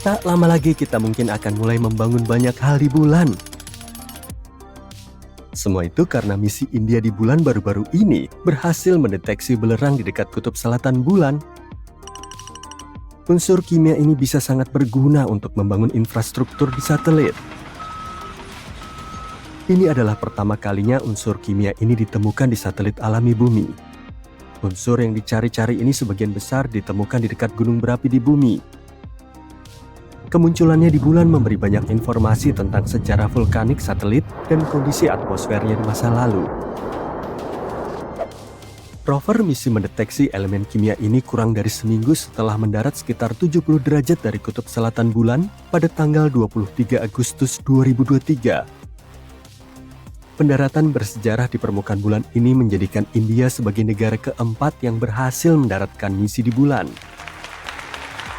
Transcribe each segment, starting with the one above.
Tak lama lagi kita mungkin akan mulai membangun banyak hal di bulan. Semua itu karena misi India di bulan baru-baru ini berhasil mendeteksi belerang di dekat kutub selatan bulan. Unsur kimia ini bisa sangat berguna untuk membangun infrastruktur di satelit. Ini adalah pertama kalinya unsur kimia ini ditemukan di satelit alami bumi. Unsur yang dicari-cari ini sebagian besar ditemukan di dekat gunung berapi di bumi. Kemunculannya di bulan memberi banyak informasi tentang sejarah vulkanik satelit dan kondisi atmosfernya di masa lalu. Rover misi mendeteksi elemen kimia ini kurang dari seminggu setelah mendarat sekitar 70 derajat dari kutub selatan bulan pada tanggal 23 Agustus 2023. Pendaratan bersejarah di permukaan bulan ini menjadikan India sebagai negara keempat yang berhasil mendaratkan misi di bulan.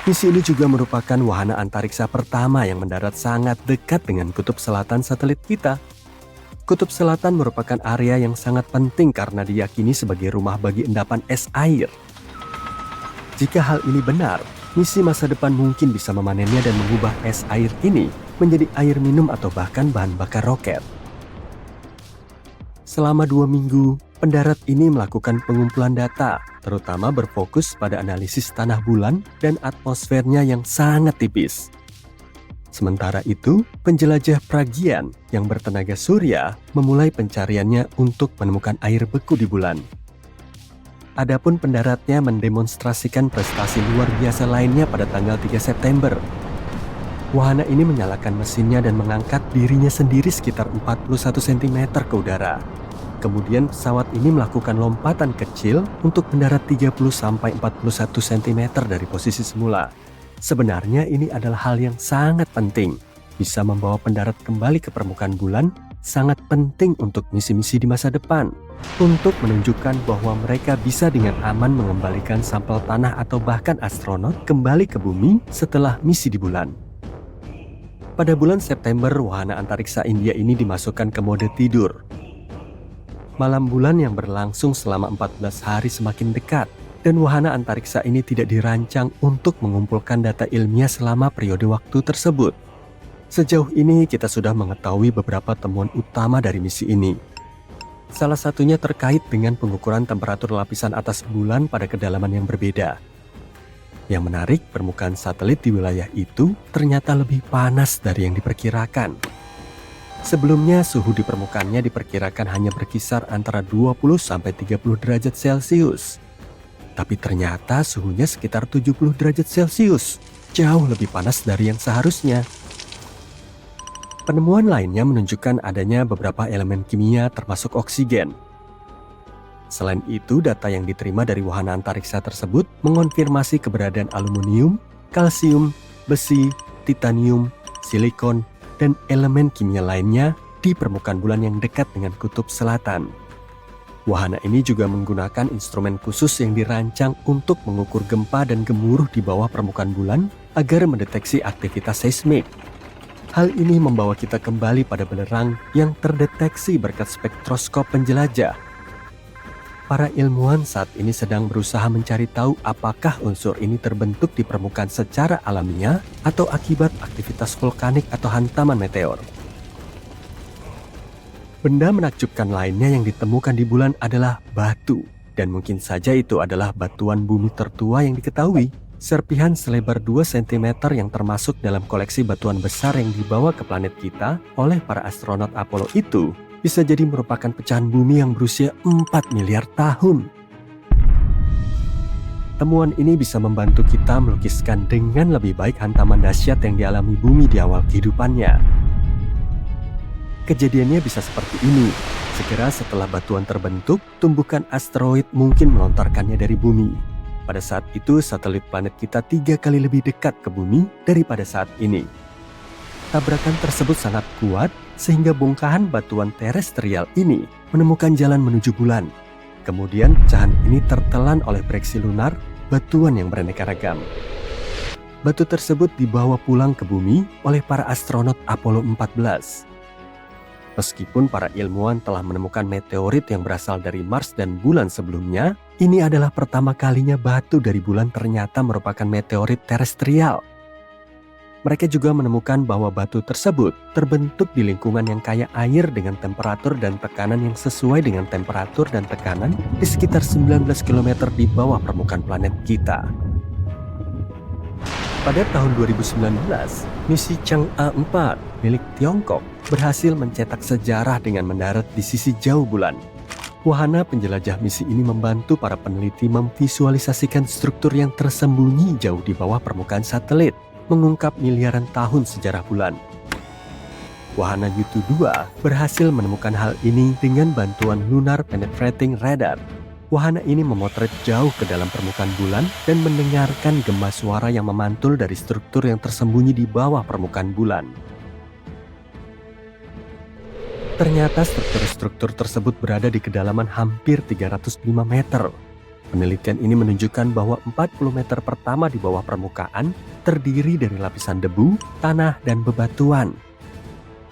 Misi ini juga merupakan wahana antariksa pertama yang mendarat sangat dekat dengan kutub selatan satelit kita. Kutub selatan merupakan area yang sangat penting karena diyakini sebagai rumah bagi endapan es air. Jika hal ini benar, misi masa depan mungkin bisa memanennya dan mengubah es air ini menjadi air minum atau bahkan bahan bakar roket. Selama 2 minggu, pendarat ini melakukan pengumpulan data, terutama berfokus pada analisis tanah bulan dan atmosfernya yang sangat tipis. Sementara itu, penjelajah Pragyan yang bertenaga surya memulai pencariannya untuk menemukan air beku di bulan. Adapun pendaratnya mendemonstrasikan prestasi luar biasa lainnya pada tanggal 3 September. Wahana ini menyalakan mesinnya dan mengangkat dirinya sendiri sekitar 41 cm ke udara. Kemudian pesawat ini melakukan lompatan kecil untuk mendarat 30-41 cm dari posisi semula. Sebenarnya ini adalah hal yang sangat penting. Bisa membawa pendarat kembali ke permukaan bulan sangat penting untuk misi-misi di masa depan. Untuk menunjukkan bahwa mereka bisa dengan aman mengembalikan sampel tanah atau bahkan astronot kembali ke bumi setelah misi di bulan. Pada bulan September, wahana antariksa India ini dimasukkan ke mode tidur. Malam bulan yang berlangsung selama 14 hari semakin dekat. Dan wahana antariksa ini tidak dirancang untuk mengumpulkan data ilmiah selama periode waktu tersebut. Sejauh ini kita sudah mengetahui beberapa temuan utama dari misi ini. Salah satunya terkait dengan pengukuran temperatur lapisan atas bulan pada kedalaman yang berbeda. Yang menarik, permukaan satelit di wilayah itu ternyata lebih panas dari yang diperkirakan. Sebelumnya, suhu di permukaannya diperkirakan hanya berkisar antara 20-30 derajat Celcius. Tapi ternyata suhunya sekitar 70 derajat Celcius, jauh lebih panas dari yang seharusnya. Penemuan lainnya menunjukkan adanya beberapa elemen kimia termasuk oksigen. Selain itu, data yang diterima dari wahana antariksa tersebut mengonfirmasi keberadaan aluminium, kalsium, besi, titanium, silikon, dan elemen kimia lainnya di permukaan bulan yang dekat dengan kutub selatan. Wahana ini juga menggunakan instrumen khusus yang dirancang untuk mengukur gempa dan gemuruh di bawah permukaan bulan agar mendeteksi aktivitas seismik. Hal ini membawa kita kembali pada belerang yang terdeteksi berkat spektroskop penjelajah. Para ilmuwan saat ini sedang berusaha mencari tahu apakah unsur ini terbentuk di permukaan secara alamiah atau akibat aktivitas vulkanik atau hantaman meteor. Benda menakjubkan lainnya yang ditemukan di bulan adalah batu, dan mungkin saja itu adalah batuan bumi tertua yang diketahui. Serpihan selebar 2 cm yang termasuk dalam koleksi batuan besar yang dibawa ke planet kita oleh para astronot Apollo itu bisa jadi merupakan pecahan bumi yang berusia 4 miliar tahun. Temuan ini bisa membantu kita melukiskan dengan lebih baik hantaman dahsyat yang dialami bumi di awal kehidupannya. Kejadiannya bisa seperti ini. Segera setelah batuan terbentuk, tumbukan asteroid mungkin melontarkannya dari bumi. Pada saat itu, satelit planet kita 3 kali lebih dekat ke bumi daripada saat ini. Tabrakan tersebut sangat kuat sehingga bongkahan batuan terestrial ini menemukan jalan menuju bulan. Kemudian pecahan ini tertelan oleh breksi lunar, batuan yang beraneka ragam. Batu tersebut dibawa pulang ke bumi oleh para astronot Apollo 14. Meskipun para ilmuwan telah menemukan meteorit yang berasal dari Mars dan bulan sebelumnya, ini adalah pertama kalinya batu dari bulan ternyata merupakan meteorit terestrial. Mereka juga menemukan bahwa batu tersebut terbentuk di lingkungan yang kaya air dengan temperatur dan tekanan yang sesuai dengan temperatur dan tekanan di sekitar 19 km di bawah permukaan planet kita. Pada tahun 2019, misi Chang'e 4 milik Tiongkok berhasil mencetak sejarah dengan mendarat di sisi jauh bulan. Wahana penjelajah misi ini membantu para peneliti memvisualisasikan struktur yang tersembunyi jauh di bawah permukaan satelit, mengungkap miliaran tahun sejarah bulan. Wahana Yutu 2 berhasil menemukan hal ini dengan bantuan Lunar Penetrating Radar. Wahana ini memotret jauh ke dalam permukaan bulan dan mendengarkan gema suara yang memantul dari struktur yang tersembunyi di bawah permukaan bulan. Ternyata struktur-struktur tersebut berada di kedalaman hampir 305 meter. Penelitian ini menunjukkan bahwa 40 meter pertama di bawah permukaan terdiri dari lapisan debu, tanah, dan bebatuan.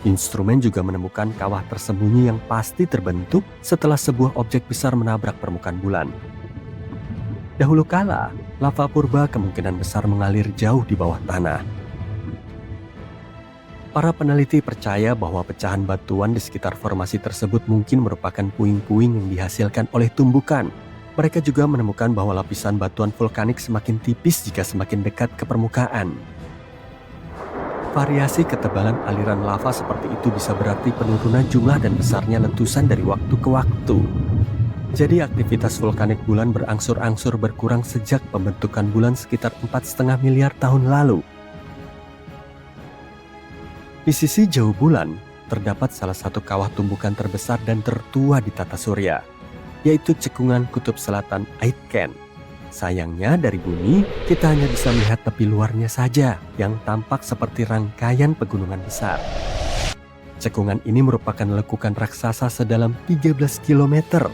Instrumen juga menemukan kawah tersembunyi yang pasti terbentuk setelah sebuah objek besar menabrak permukaan bulan. Dahulu kala, lava purba kemungkinan besar mengalir jauh di bawah tanah. Para peneliti percaya bahwa pecahan batuan di sekitar formasi tersebut mungkin merupakan puing-puing yang dihasilkan oleh tumbukan. Mereka juga menemukan bahwa lapisan batuan vulkanik semakin tipis jika semakin dekat ke permukaan. Variasi ketebalan aliran lava seperti itu bisa berarti penurunan jumlah dan besarnya letusan dari waktu ke waktu. Jadi aktivitas vulkanik bulan berangsur-angsur berkurang sejak pembentukan bulan sekitar 4,5 miliar tahun lalu. Di sisi jauh bulan, terdapat salah satu kawah tumbukan terbesar dan tertua di tata surya, yaitu cekungan kutub selatan Aitken. Sayangnya dari bumi, kita hanya bisa melihat tepi luarnya saja yang tampak seperti rangkaian pegunungan besar. Cekungan ini merupakan lekukan raksasa sedalam 13 km,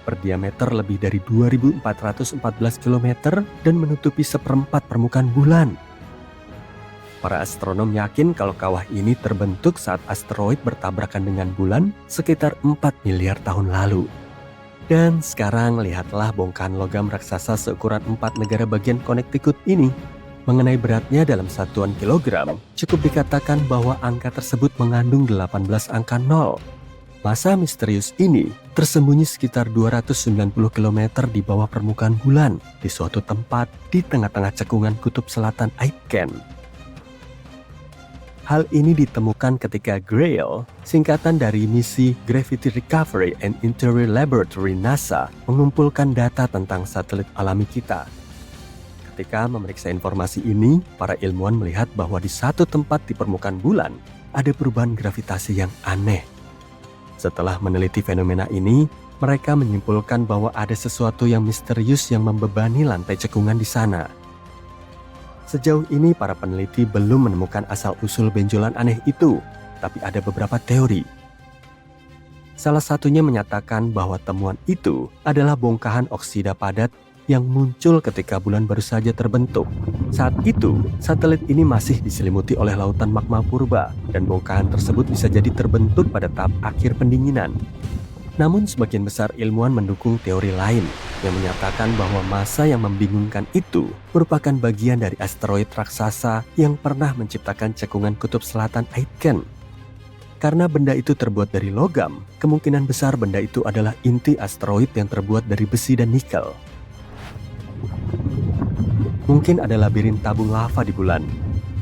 berdiameter lebih dari 2.414 km dan menutupi seperempat permukaan bulan. Para astronom yakin kalau kawah ini terbentuk saat asteroid bertabrakan dengan bulan sekitar 4 miliar tahun lalu. Dan sekarang lihatlah bongkahan logam raksasa seukuran 4 negara bagian Connecticut ini. Mengenai beratnya dalam satuan kilogram, cukup dikatakan bahwa angka tersebut mengandung 18 angka 0. Massa misterius ini tersembunyi sekitar 290 km di bawah permukaan bulan di suatu tempat di tengah-tengah cekungan kutub selatan Aitken. Hal ini ditemukan ketika GRAIL, singkatan dari misi Gravity Recovery and Interior Laboratory NASA, mengumpulkan data tentang satelit alami kita. Ketika memeriksa informasi ini, para ilmuwan melihat bahwa di satu tempat di permukaan bulan ada perubahan gravitasi yang aneh. Setelah meneliti fenomena ini, mereka menyimpulkan bahwa ada sesuatu yang misterius yang membebani lantai cekungan di sana. Sejauh ini para peneliti belum menemukan asal-usul benjolan aneh itu, tapi ada beberapa teori. Salah satunya menyatakan bahwa temuan itu adalah bongkahan oksida padat yang muncul ketika bulan baru saja terbentuk. Saat itu, satelit ini masih diselimuti oleh lautan magma purba, dan bongkahan tersebut bisa jadi terbentuk pada tahap akhir pendinginan. Namun sebagian besar ilmuwan mendukung teori lain yang menyatakan bahwa massa yang membingungkan itu merupakan bagian dari asteroid raksasa yang pernah menciptakan cekungan kutub selatan Aitken. Karena benda itu terbuat dari logam, kemungkinan besar benda itu adalah inti asteroid yang terbuat dari besi dan nikel. Mungkin ada labirin tabung lava di bulan.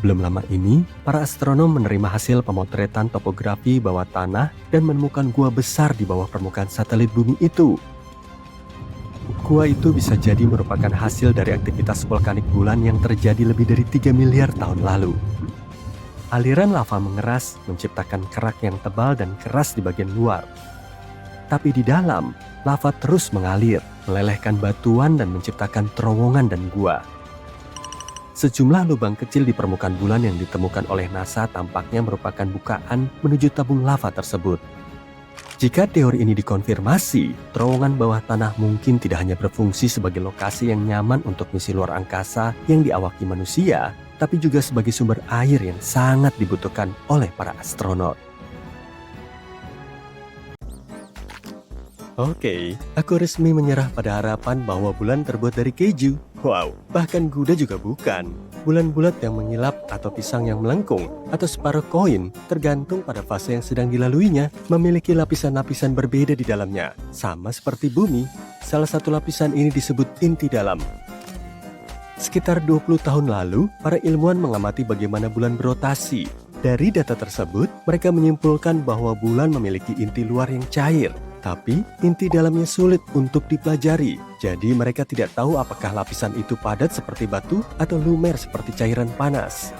Belum lama ini, para astronom menerima hasil pemotretan topografi bawah tanah dan menemukan gua besar di bawah permukaan satelit bumi itu. Gua itu bisa jadi merupakan hasil dari aktivitas vulkanik bulan yang terjadi lebih dari 3 miliar tahun lalu. Aliran lava mengeras, menciptakan kerak yang tebal dan keras di bagian luar. Tapi di dalam, lava terus mengalir, melelehkan batuan dan menciptakan terowongan dan gua. Sejumlah lubang kecil di permukaan bulan yang ditemukan oleh NASA tampaknya merupakan bukaan menuju tabung lava tersebut. Jika teori ini dikonfirmasi, terowongan bawah tanah mungkin tidak hanya berfungsi sebagai lokasi yang nyaman untuk misi luar angkasa yang diawaki manusia, tapi juga sebagai sumber air yang sangat dibutuhkan oleh para astronot. Oke, aku resmi menyerah pada harapan bahwa bulan terbuat dari keju. Wow, bahkan Gouda juga bukan. Bulan bulat yang mengilap atau pisang yang melengkung atau separuh koin tergantung pada fase yang sedang dilaluinya memiliki lapisan-lapisan berbeda di dalamnya. Sama seperti bumi, salah satu lapisan ini disebut inti dalam. Sekitar 20 tahun lalu, para ilmuwan mengamati bagaimana bulan berotasi. Dari data tersebut, mereka menyimpulkan bahwa bulan memiliki inti luar yang cair, tapi inti dalamnya sulit untuk dipelajari. Jadi mereka tidak tahu apakah lapisan itu padat seperti batu atau lumer seperti cairan panas.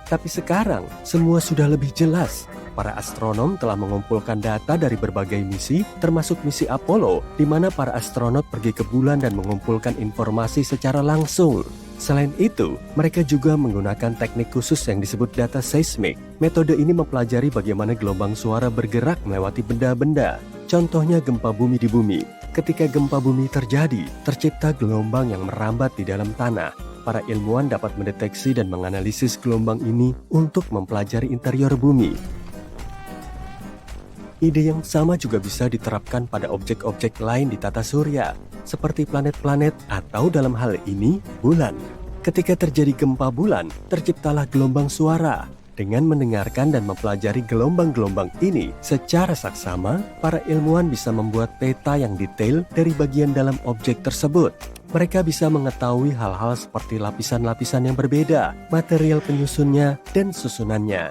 Tapi sekarang, semua sudah lebih jelas. Para astronom telah mengumpulkan data dari berbagai misi, termasuk misi Apollo, di mana para astronot pergi ke bulan dan mengumpulkan informasi secara langsung. Selain itu, mereka juga menggunakan teknik khusus yang disebut data seismik. Metode ini mempelajari bagaimana gelombang suara bergerak melewati benda-benda. Contohnya gempa bumi di bumi. Ketika gempa bumi terjadi, tercipta gelombang yang merambat di dalam tanah. Para ilmuwan dapat mendeteksi dan menganalisis gelombang ini untuk mempelajari interior bumi. Ide yang sama juga bisa diterapkan pada objek-objek lain di tata surya, seperti planet-planet atau dalam hal ini, bulan. Ketika terjadi gempa bulan, terciptalah gelombang suara. Dengan mendengarkan dan mempelajari gelombang-gelombang ini secara saksama, para ilmuwan bisa membuat peta yang detail dari bagian dalam objek tersebut. Mereka bisa mengetahui hal-hal seperti lapisan-lapisan yang berbeda, material penyusunnya, dan susunannya.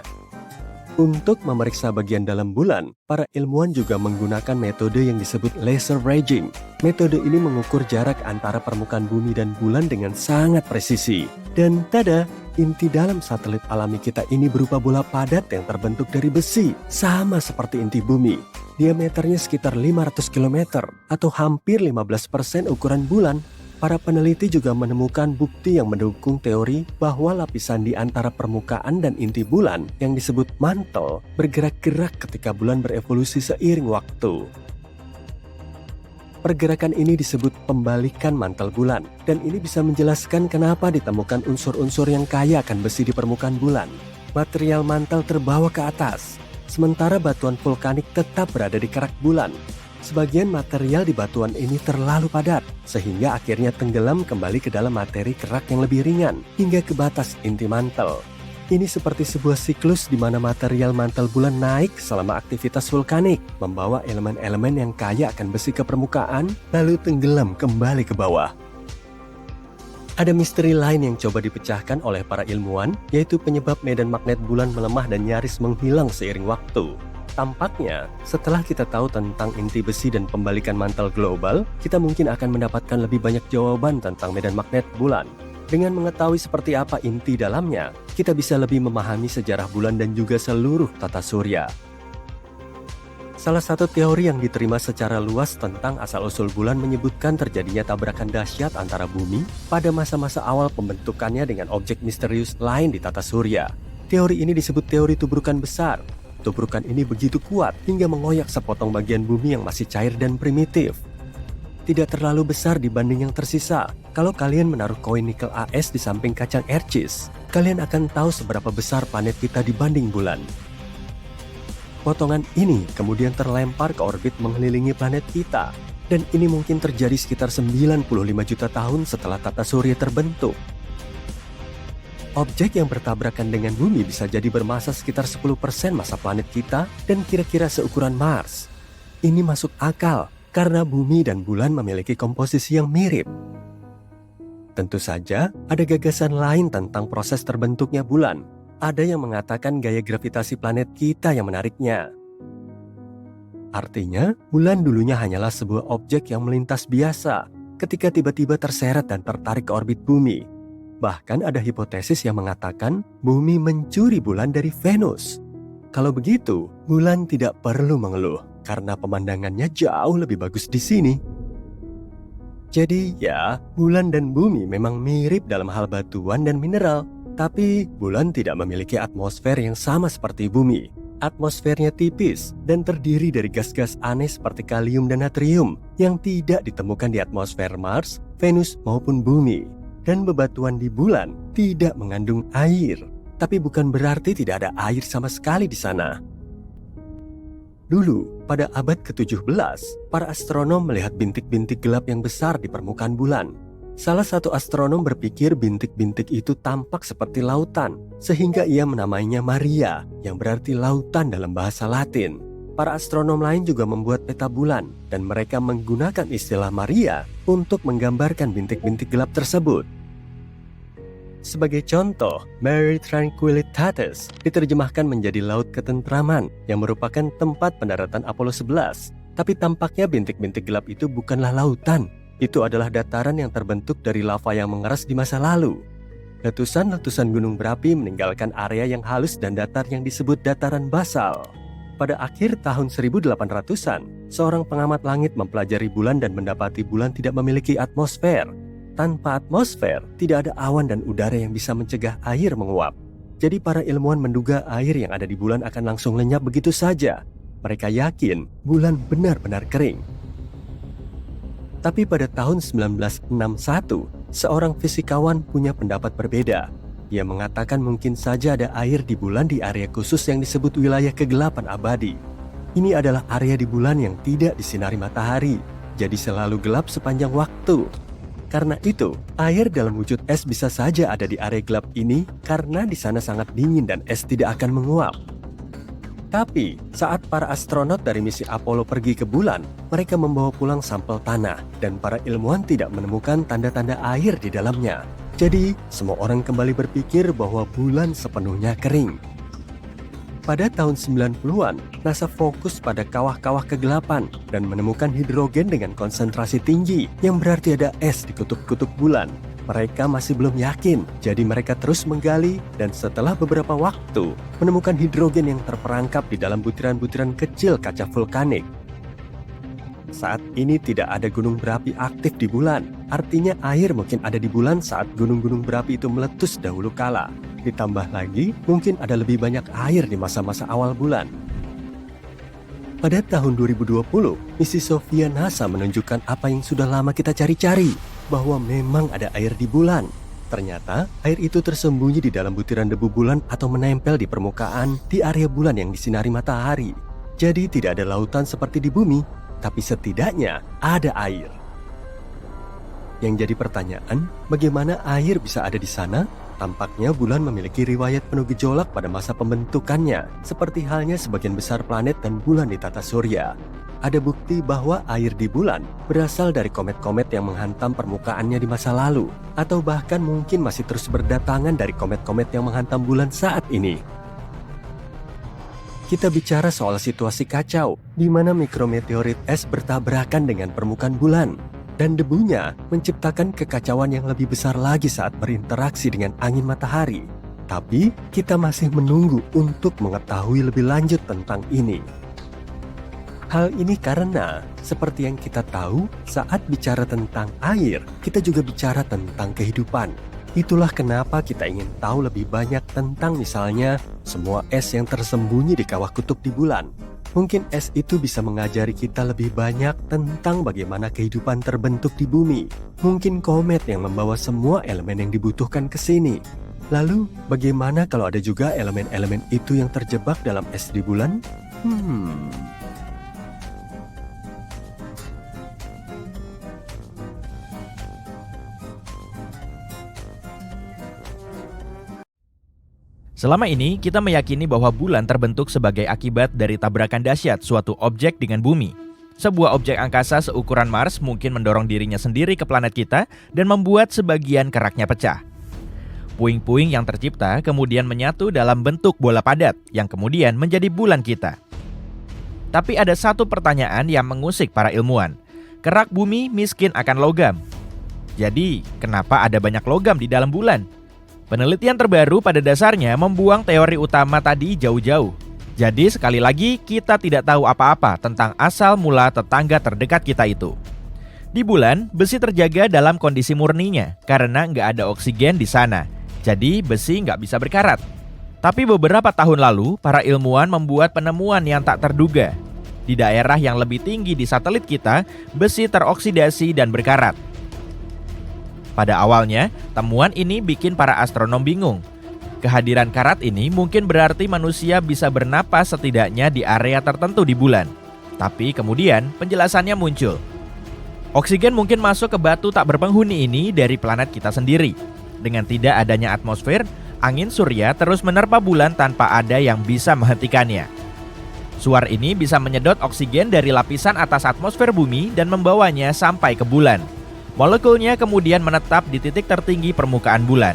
Untuk memeriksa bagian dalam bulan, para ilmuwan juga menggunakan metode yang disebut laser ranging. Metode ini mengukur jarak antara permukaan bumi dan bulan dengan sangat presisi. Dan tada, inti dalam satelit alami kita ini berupa bola padat yang terbentuk dari besi, sama seperti inti bumi. Diameternya sekitar 500 km atau hampir 15% ukuran bulan. Para peneliti juga menemukan bukti yang mendukung teori bahwa lapisan di antara permukaan dan inti bulan yang disebut mantel bergerak-gerak ketika bulan berevolusi seiring waktu. Pergerakan ini disebut pembalikan mantel bulan, dan ini bisa menjelaskan kenapa ditemukan unsur-unsur yang kaya akan besi di permukaan bulan. Material mantel terbawa ke atas, sementara batuan vulkanik tetap berada di kerak bulan. Sebagian material di batuan ini terlalu padat, sehingga akhirnya tenggelam kembali ke dalam materi kerak yang lebih ringan, hingga ke batas inti mantel. Ini seperti sebuah siklus di mana material mantel bulan naik selama aktivitas vulkanik, membawa elemen-elemen yang kaya akan besi ke permukaan, lalu tenggelam kembali ke bawah. Ada misteri lain yang coba dipecahkan oleh para ilmuwan, yaitu penyebab medan magnet bulan melemah dan nyaris menghilang seiring waktu. Tampaknya, setelah kita tahu tentang inti besi dan pembalikan mantel global, kita mungkin akan mendapatkan lebih banyak jawaban tentang medan magnet bulan. Dengan mengetahui seperti apa inti dalamnya, kita bisa lebih memahami sejarah bulan dan juga seluruh tata surya. Salah satu teori yang diterima secara luas tentang asal-usul bulan menyebutkan terjadinya tabrakan dahsyat antara bumi pada masa-masa awal pembentukannya dengan objek misterius lain di tata surya. Teori ini disebut teori tubrukan besar. Tubrukan ini begitu kuat hingga mengoyak sepotong bagian bumi yang masih cair dan primitif. Tidak terlalu besar dibanding yang tersisa. Kalau kalian menaruh koin nikel AS di samping kacang ercis, kalian akan tahu seberapa besar planet kita dibanding bulan. Potongan ini kemudian terlempar ke orbit mengelilingi planet kita. Dan ini mungkin terjadi sekitar 95 juta tahun setelah tata surya terbentuk. Objek yang bertabrakan dengan bumi bisa jadi bermasa sekitar 10% masa planet kita dan kira-kira seukuran Mars. Ini masuk akal karena bumi dan bulan memiliki komposisi yang mirip. Tentu saja, ada gagasan lain tentang proses terbentuknya bulan. Ada yang mengatakan gaya gravitasi planet kita yang menariknya. Artinya, bulan dulunya hanyalah sebuah objek yang melintas biasa ketika tiba-tiba terseret dan tertarik ke orbit bumi. Bahkan ada hipotesis yang mengatakan bumi mencuri bulan dari Venus. Kalau begitu, bulan tidak perlu mengeluh karena pemandangannya jauh lebih bagus di sini. Jadi ya, bulan dan bumi memang mirip dalam hal batuan dan mineral. Tapi bulan tidak memiliki atmosfer yang sama seperti bumi. Atmosfernya tipis dan terdiri dari gas-gas aneh seperti kalium dan natrium yang tidak ditemukan di atmosfer Mars, Venus maupun bumi. Dan bebatuan di bulan tidak mengandung air. Tapi bukan berarti tidak ada air sama sekali di sana. Dulu, pada abad ke-17, para astronom melihat bintik-bintik gelap yang besar di permukaan bulan. Salah satu astronom berpikir bintik-bintik itu tampak seperti lautan, sehingga ia menamainya Maria, yang berarti lautan dalam bahasa Latin. Para astronom lain juga membuat peta bulan, dan mereka menggunakan istilah Maria untuk menggambarkan bintik-bintik gelap tersebut. Sebagai contoh, Mare Tranquillitatis diterjemahkan menjadi Laut Ketentraman yang merupakan tempat pendaratan Apollo 11. Tapi tampaknya bintik-bintik gelap itu bukanlah lautan. Itu adalah dataran yang terbentuk dari lava yang mengeras di masa lalu. Letusan-letusan gunung berapi meninggalkan area yang halus dan datar yang disebut dataran basal. Pada akhir tahun 1800-an, seorang pengamat langit mempelajari bulan dan mendapati bulan tidak memiliki atmosfer. Tanpa atmosfer, tidak ada awan dan udara yang bisa mencegah air menguap. Jadi para ilmuwan menduga air yang ada di bulan akan langsung lenyap begitu saja. Mereka yakin bulan benar-benar kering. Tapi pada tahun 1961, seorang fisikawan punya pendapat berbeda. Ia mengatakan mungkin saja ada air di bulan di area khusus yang disebut wilayah kegelapan abadi. Ini adalah area di bulan yang tidak disinari matahari, jadi selalu gelap sepanjang waktu. Karena itu, air dalam wujud es bisa saja ada di area gelap ini karena di sana sangat dingin dan es tidak akan menguap. Tapi, saat para astronot dari misi Apollo pergi ke bulan, mereka membawa pulang sampel tanah dan para ilmuwan tidak menemukan tanda-tanda air di dalamnya. Jadi, semua orang kembali berpikir bahwa bulan sepenuhnya kering. Pada tahun 90-an, NASA fokus pada kawah-kawah kegelapan dan menemukan hidrogen dengan konsentrasi tinggi yang berarti ada es di kutub-kutub bulan. Mereka masih belum yakin, jadi mereka terus menggali dan setelah beberapa waktu menemukan hidrogen yang terperangkap di dalam butiran-butiran kecil kaca vulkanik. Saat ini tidak ada gunung berapi aktif di bulan, artinya air mungkin ada di bulan saat gunung-gunung berapi itu meletus dahulu kala. Ditambah lagi, mungkin ada lebih banyak air di masa-masa awal bulan. Pada tahun 2020, misi Sofia NASA menunjukkan apa yang sudah lama kita cari-cari, bahwa memang ada air di bulan. Ternyata, air itu tersembunyi di dalam butiran debu bulan atau menempel di permukaan di area bulan yang disinari matahari. Jadi tidak ada lautan seperti di bumi, tapi setidaknya ada air. Yang jadi pertanyaan, bagaimana air bisa ada di sana? Tampaknya bulan memiliki riwayat penuh gejolak pada masa pembentukannya, seperti halnya sebagian besar planet dan bulan di tata surya. Ada bukti bahwa air di bulan berasal dari komet-komet yang menghantam permukaannya di masa lalu, atau bahkan mungkin masih terus berdatangan dari komet-komet yang menghantam bulan saat ini. Kita bicara soal situasi kacau, di mana mikrometeorit es bertabrakan dengan permukaan bulan. Dan debunya menciptakan kekacauan yang lebih besar lagi saat berinteraksi dengan angin matahari. Tapi kita masih menunggu untuk mengetahui lebih lanjut tentang ini. Hal ini karena, seperti yang kita tahu, saat bicara tentang air, kita juga bicara tentang kehidupan. Itulah kenapa kita ingin tahu lebih banyak tentang misalnya semua es yang tersembunyi di kawah kutub di bulan. Mungkin es itu bisa mengajari kita lebih banyak tentang bagaimana kehidupan terbentuk di bumi. Mungkin komet yang membawa semua elemen yang dibutuhkan ke sini. Lalu, bagaimana kalau ada juga elemen-elemen itu yang terjebak dalam es di bulan? Selama ini, kita meyakini bahwa bulan terbentuk sebagai akibat dari tabrakan dahsyat suatu objek dengan bumi. Sebuah objek angkasa seukuran Mars mungkin mendorong dirinya sendiri ke planet kita dan membuat sebagian keraknya pecah. Puing-puing yang tercipta kemudian menyatu dalam bentuk bola padat yang kemudian menjadi bulan kita. Tapi ada satu pertanyaan yang mengusik para ilmuwan. Kerak bumi miskin akan logam. Jadi, kenapa ada banyak logam di dalam bulan? Penelitian terbaru pada dasarnya membuang teori utama tadi jauh-jauh. Jadi sekali lagi kita tidak tahu apa-apa tentang asal mula tetangga terdekat kita itu. Di bulan, besi terjaga dalam kondisi murninya karena nggak ada oksigen di sana. Jadi besi nggak bisa berkarat. Tapi beberapa tahun lalu, para ilmuwan membuat penemuan yang tak terduga. Di daerah yang lebih tinggi di satelit kita, besi teroksidasi dan berkarat. Pada awalnya, temuan ini bikin para astronom bingung. Kehadiran karat ini mungkin berarti manusia bisa bernapas setidaknya di area tertentu di bulan. Tapi kemudian penjelasannya muncul. Oksigen mungkin masuk ke batu tak berpenghuni ini dari planet kita sendiri. Dengan tidak adanya atmosfer, angin surya terus menerpa bulan tanpa ada yang bisa menghentikannya. Suar ini bisa menyedot oksigen dari lapisan atas atmosfer bumi dan membawanya sampai ke bulan. Molekulnya kemudian menetap di titik tertinggi permukaan bulan.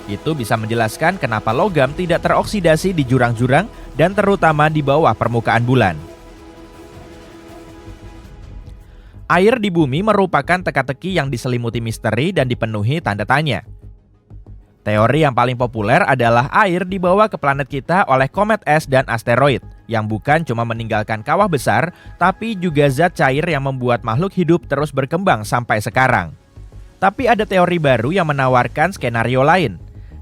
Itu bisa menjelaskan kenapa logam tidak teroksidasi di jurang-jurang dan terutama di bawah permukaan bulan. Air di bumi merupakan teka-teki yang diselimuti misteri dan dipenuhi tanda tanya. Teori yang paling populer adalah air dibawa ke planet kita oleh komet es dan asteroid, yang bukan cuma meninggalkan kawah besar, tapi juga zat cair yang membuat makhluk hidup terus berkembang sampai sekarang. Tapi ada teori baru yang menawarkan skenario lain.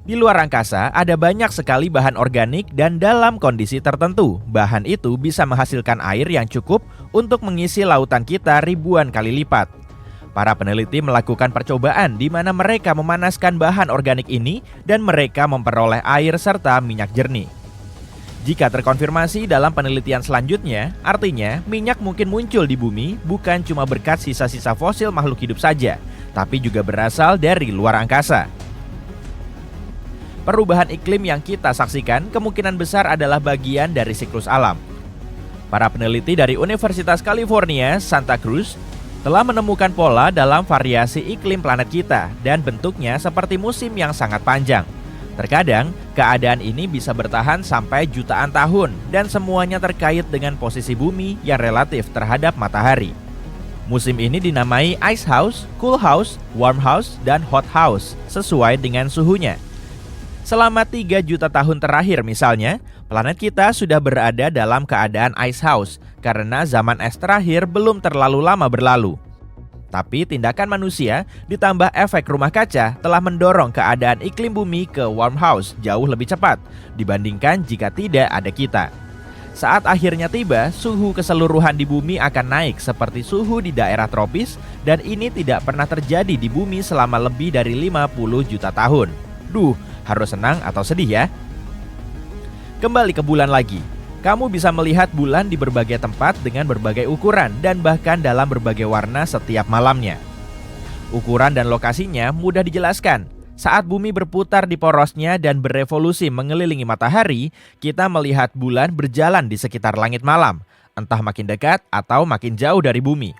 Di luar angkasa ada banyak sekali bahan organik dan dalam kondisi tertentu, bahan itu bisa menghasilkan air yang cukup untuk mengisi lautan kita ribuan kali lipat. Para peneliti melakukan percobaan di mana mereka memanaskan bahan organik ini dan mereka memperoleh air serta minyak jernih. Jika terkonfirmasi dalam penelitian selanjutnya, artinya minyak mungkin muncul di bumi bukan cuma berkat sisa-sisa fosil makhluk hidup saja, tapi juga berasal dari luar angkasa. Perubahan iklim yang kita saksikan kemungkinan besar adalah bagian dari siklus alam. Para peneliti dari Universitas California, Santa Cruz, telah menemukan pola dalam variasi iklim planet kita dan bentuknya seperti musim yang sangat panjang. Terkadang, keadaan ini bisa bertahan sampai jutaan tahun dan semuanya terkait dengan posisi bumi yang relatif terhadap matahari. Musim ini dinamai ice house, cool house, warm house, dan hot house sesuai dengan suhunya. Selama 3 juta tahun terakhir misalnya, planet kita sudah berada dalam keadaan ice house karena zaman es terakhir belum terlalu lama berlalu. Tapi tindakan manusia ditambah efek rumah kaca telah mendorong keadaan iklim bumi ke warm house jauh lebih cepat dibandingkan jika tidak ada kita. Saat akhirnya tiba, suhu keseluruhan di bumi akan naik seperti suhu di daerah tropis dan ini tidak pernah terjadi di bumi selama lebih dari 50 juta tahun. Harus senang atau sedih ya? Kembali ke bulan lagi. Kamu bisa melihat bulan di berbagai tempat dengan berbagai ukuran dan bahkan dalam berbagai warna setiap malamnya. Ukuran dan lokasinya mudah dijelaskan. Saat bumi berputar di porosnya dan berevolusi mengelilingi matahari, kita melihat bulan berjalan di sekitar langit malam, entah makin dekat atau makin jauh dari bumi.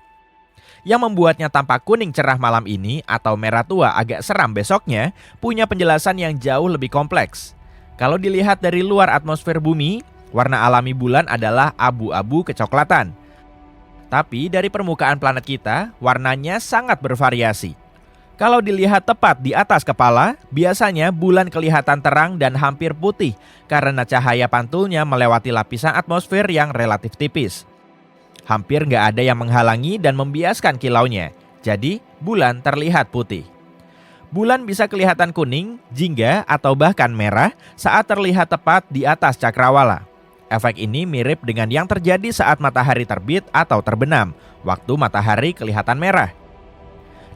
Yang membuatnya tampak kuning cerah malam ini atau merah tua agak seram besoknya punya penjelasan yang jauh lebih kompleks. Kalau dilihat dari luar atmosfer bumi, warna alami bulan adalah abu-abu kecoklatan. Tapi dari permukaan planet kita, warnanya sangat bervariasi. Kalau dilihat tepat di atas kepala, biasanya bulan kelihatan terang dan hampir putih karena cahaya pantulnya melewati lapisan atmosfer yang relatif tipis. Hampir nggak ada yang menghalangi dan membiaskan kilaunya, jadi bulan terlihat putih. Bulan bisa kelihatan kuning, jingga, atau bahkan merah saat terlihat tepat di atas cakrawala. Efek ini mirip dengan yang terjadi saat matahari terbit atau terbenam, waktu matahari kelihatan merah.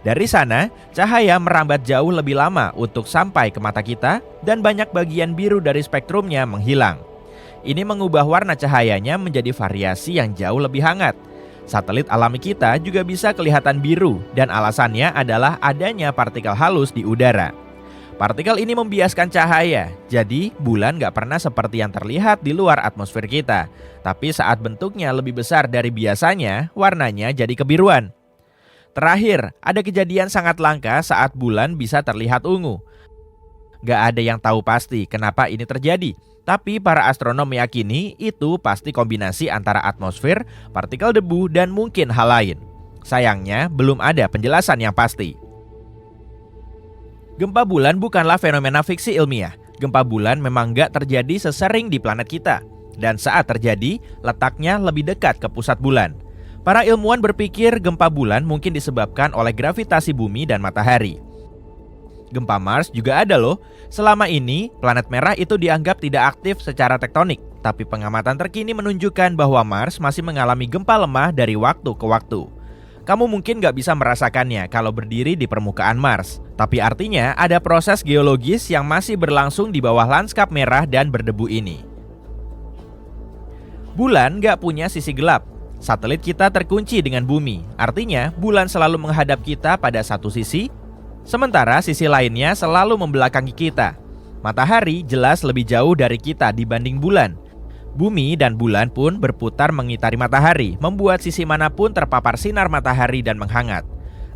Dari sana, cahaya merambat jauh lebih lama untuk sampai ke mata kita dan banyak bagian biru dari spektrumnya menghilang. Ini mengubah warna cahayanya menjadi variasi yang jauh lebih hangat. Satelit alami kita juga bisa kelihatan biru dan alasannya adalah adanya partikel halus di udara. Partikel ini membiaskan cahaya, jadi bulan nggak pernah seperti yang terlihat di luar atmosfer kita. Tapi saat bentuknya lebih besar dari biasanya, warnanya jadi kebiruan. Terakhir, ada kejadian sangat langka saat bulan bisa terlihat ungu. Nggak ada yang tahu pasti kenapa ini terjadi. Tapi para astronom meyakini itu pasti kombinasi antara atmosfer, partikel debu, dan mungkin hal lain. Sayangnya, belum ada penjelasan yang pasti. Gempa bulan bukanlah fenomena fiksi ilmiah. Gempa bulan memang nggak terjadi sesering di planet kita. Dan saat terjadi, letaknya lebih dekat ke pusat bulan. Para ilmuwan berpikir gempa bulan mungkin disebabkan oleh gravitasi bumi dan matahari. Gempa Mars juga ada loh. Selama ini, planet merah itu dianggap tidak aktif secara tektonik. Tapi pengamatan terkini menunjukkan bahwa Mars masih mengalami gempa lemah dari waktu ke waktu. Kamu mungkin nggak bisa merasakannya kalau berdiri di permukaan Mars. Tapi artinya ada proses geologis yang masih berlangsung di bawah lanskap merah dan berdebu ini. Bulan nggak punya sisi gelap. Satelit kita terkunci dengan bumi. Artinya bulan selalu menghadap kita pada satu sisi, sementara sisi lainnya selalu membelakangi kita. Matahari jelas lebih jauh dari kita dibanding bulan. Bumi dan bulan pun berputar mengitari matahari, membuat sisi manapun terpapar sinar matahari dan menghangat.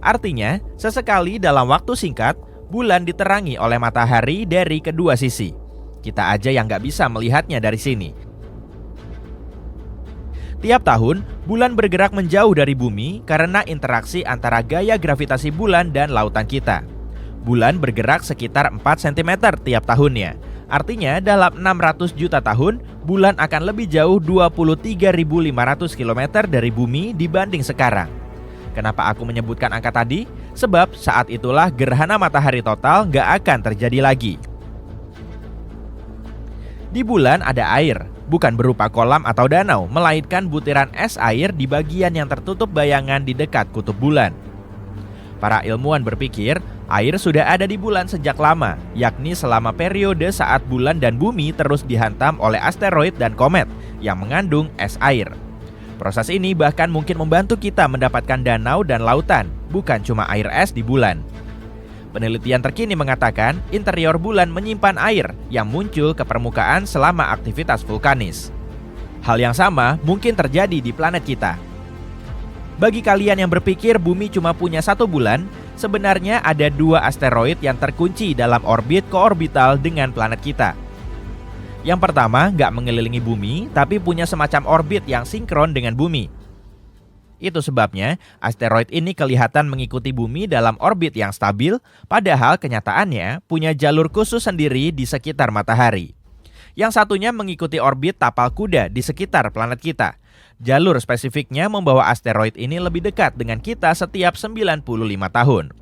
Artinya, sesekali dalam waktu singkat, bulan diterangi oleh matahari dari kedua sisi. Kita aja yang nggak bisa melihatnya dari sini. Tiap tahun, bulan bergerak menjauh dari bumi karena interaksi antara gaya gravitasi bulan dan lautan kita. Bulan bergerak sekitar 4 cm tiap tahunnya. Artinya dalam 600 juta tahun, bulan akan lebih jauh 23.500 km dari bumi dibanding sekarang. Kenapa aku menyebutkan angka tadi? Sebab saat itulah gerhana matahari total nggak akan terjadi lagi. Di bulan ada air, bukan berupa kolam atau danau, melainkan butiran es air di bagian yang tertutup bayangan di dekat kutub bulan. Para ilmuwan berpikir, air sudah ada di bulan sejak lama, yakni selama periode saat bulan dan bumi terus dihantam oleh asteroid dan komet yang mengandung es air. Proses ini bahkan mungkin membantu kita mendapatkan danau dan lautan, bukan cuma air es di bulan. Penelitian terkini mengatakan interior bulan menyimpan air yang muncul ke permukaan selama aktivitas vulkanis. Hal yang sama mungkin terjadi di planet kita. Bagi kalian yang berpikir bumi cuma punya satu bulan, sebenarnya ada 2 asteroid yang terkunci dalam orbit koorbital dengan planet kita. Yang pertama nggak mengelilingi bumi, tapi punya semacam orbit yang sinkron dengan bumi. Itu sebabnya asteroid ini kelihatan mengikuti bumi dalam orbit yang stabil, padahal kenyataannya punya jalur khusus sendiri di sekitar matahari. Yang satunya mengikuti orbit tapal kuda di sekitar planet kita. Jalur spesifiknya membawa asteroid ini lebih dekat dengan kita setiap 95 tahun.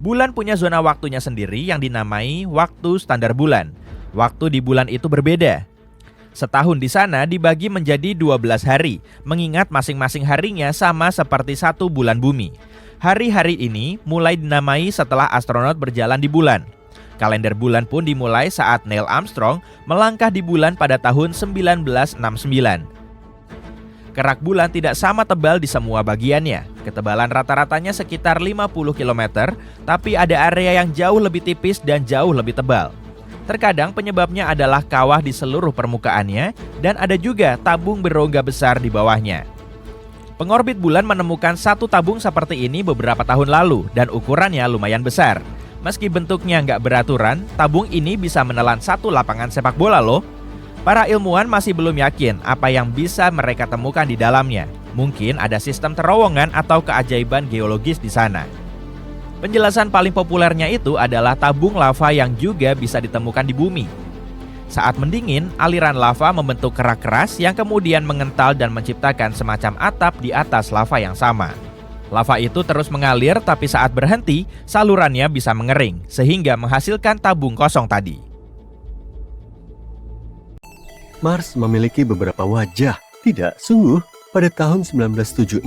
Bulan punya zona waktunya sendiri yang dinamai waktu standar bulan. Waktu di bulan itu berbeda. Setahun di sana dibagi menjadi 12 hari, mengingat masing-masing harinya sama seperti satu bulan bumi. Hari-hari ini mulai dinamai setelah astronot berjalan di bulan. Kalender bulan pun dimulai saat Neil Armstrong melangkah di bulan pada tahun 1969. Kerak bulan tidak sama tebal di semua bagiannya. Ketebalan rata-ratanya sekitar 50 km, tapi ada area yang jauh lebih tipis dan jauh lebih tebal. Terkadang penyebabnya adalah kawah di seluruh permukaannya dan ada juga tabung berongga besar di bawahnya. Pengorbit bulan menemukan satu tabung seperti ini beberapa tahun lalu dan ukurannya lumayan besar. Meski bentuknya nggak beraturan, tabung ini bisa menelan satu lapangan sepak bola loh. Para ilmuwan masih belum yakin apa yang bisa mereka temukan di dalamnya. Mungkin ada sistem terowongan atau keajaiban geologis di sana. Penjelasan paling populernya itu adalah tabung lava yang juga bisa ditemukan di bumi. Saat mendingin, aliran lava membentuk kerak keras yang kemudian mengental dan menciptakan semacam atap di atas lava yang sama. Lava itu terus mengalir, tapi saat berhenti, salurannya bisa mengering, sehingga menghasilkan tabung kosong tadi. Mars memiliki beberapa wajah. Tidak, sungguh. Pada tahun 1976,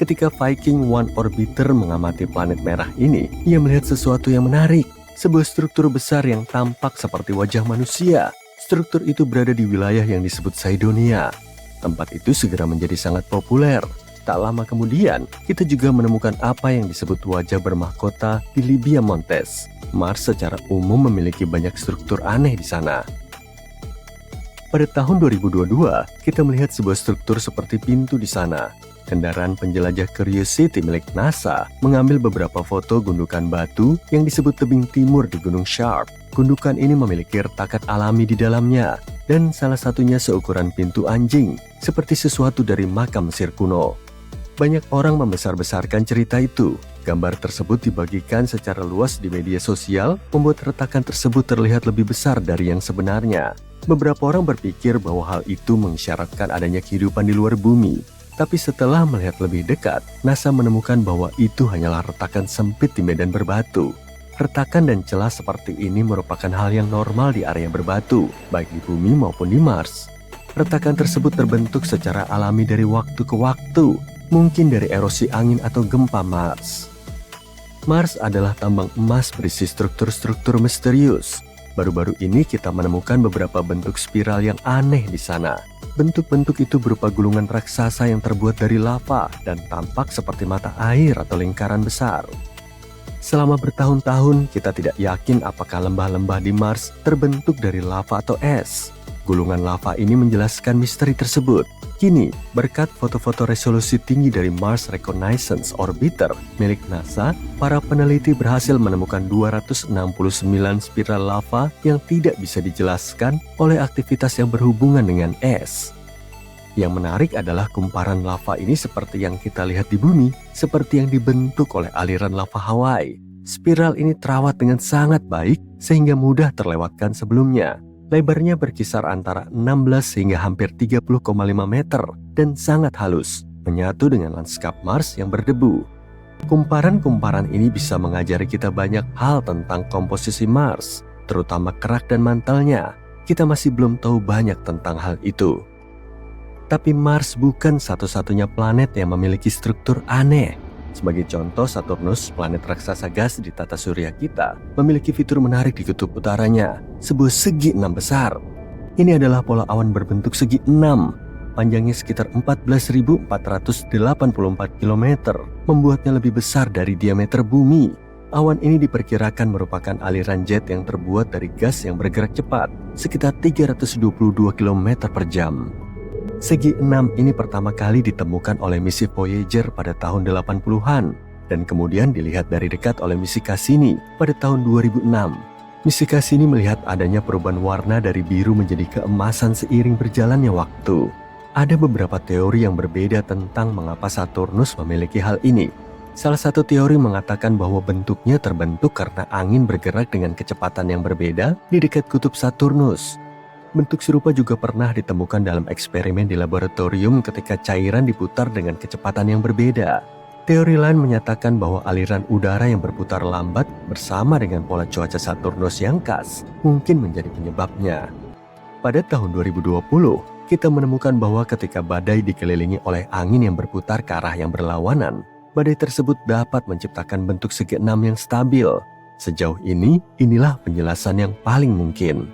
ketika Viking 1 orbiter mengamati planet merah ini, ia melihat sesuatu yang menarik. Sebuah struktur besar yang tampak seperti wajah manusia. Struktur itu berada di wilayah yang disebut Cydonia. Tempat itu segera menjadi sangat populer. Tak lama kemudian, kita juga menemukan apa yang disebut wajah bermahkota di Libya Montes. Mars secara umum memiliki banyak struktur aneh di sana. Pada tahun 2022, kita melihat sebuah struktur seperti pintu di sana. Kendaraan penjelajah Curiosity milik NASA mengambil beberapa foto gundukan batu yang disebut tebing timur di Gunung Sharp. Gundukan ini memiliki retakan alami di dalamnya, dan salah satunya seukuran pintu anjing, seperti sesuatu dari makam Mesir kuno. Banyak orang membesar-besarkan cerita itu. Gambar tersebut dibagikan secara luas di media sosial, membuat retakan tersebut terlihat lebih besar dari yang sebenarnya. Beberapa orang berpikir bahwa hal itu mengisyaratkan adanya kehidupan di luar bumi. Tapi setelah melihat lebih dekat, NASA menemukan bahwa itu hanyalah retakan sempit di medan berbatu. Retakan dan celah seperti ini merupakan hal yang normal di area berbatu, baik di bumi maupun di Mars. Retakan tersebut terbentuk secara alami dari waktu ke waktu. Mungkin dari erosi angin atau gempa Mars. Mars adalah tambang emas berisi struktur-struktur misterius. Baru-baru ini kita menemukan beberapa bentuk spiral yang aneh di sana. Bentuk-bentuk itu berupa gulungan raksasa yang terbuat dari lava dan tampak seperti mata air atau lingkaran besar. Selama bertahun-tahun, kita tidak yakin apakah lembah-lembah di Mars terbentuk dari lava atau es. Gulungan lava ini menjelaskan misteri tersebut. Kini, berkat foto-foto resolusi tinggi dari Mars Reconnaissance Orbiter milik NASA, para peneliti berhasil menemukan 269 spiral lava yang tidak bisa dijelaskan oleh aktivitas yang berhubungan dengan es. Yang menarik adalah kumparan lava ini seperti yang kita lihat di bumi, seperti yang dibentuk oleh aliran lava Hawaii. Spiral ini terawat dengan sangat baik sehingga mudah terlewatkan sebelumnya. Lebarnya berkisar antara 16 hingga hampir 30,5 meter dan sangat halus, menyatu dengan lanskap Mars yang berdebu. Kumparan-kumparan ini bisa mengajari kita banyak hal tentang komposisi Mars, terutama kerak dan mantelnya. Kita masih belum tahu banyak tentang hal itu. Tapi Mars bukan satu-satunya planet yang memiliki struktur aneh. Sebagai contoh, Saturnus, planet raksasa gas di tata surya kita, memiliki fitur menarik di kutub utaranya, sebuah segi 6 besar. Ini adalah pola awan berbentuk segi 6, panjangnya sekitar 14.484 km, membuatnya lebih besar dari diameter bumi. Awan ini diperkirakan merupakan aliran jet yang terbuat dari gas yang bergerak cepat, sekitar 322 km per jam. Segi 6 ini pertama kali ditemukan oleh misi Voyager pada tahun 80-an dan kemudian dilihat dari dekat oleh misi Cassini pada tahun 2006. Misi Cassini melihat adanya perubahan warna dari biru menjadi keemasan seiring berjalannya waktu. Ada beberapa teori yang berbeda tentang mengapa Saturnus memiliki hal ini. Salah satu teori mengatakan bahwa bentuknya terbentuk karena angin bergerak dengan kecepatan yang berbeda di dekat kutub Saturnus. Bentuk serupa juga pernah ditemukan dalam eksperimen di laboratorium ketika cairan diputar dengan kecepatan yang berbeda. Teori lain menyatakan bahwa aliran udara yang berputar lambat bersama dengan pola cuaca Saturnus yang khas mungkin menjadi penyebabnya. Pada tahun 2020, kita menemukan bahwa ketika badai dikelilingi oleh angin yang berputar ke arah yang berlawanan, badai tersebut dapat menciptakan bentuk segi 6 yang stabil. Sejauh ini, inilah penjelasan yang paling mungkin.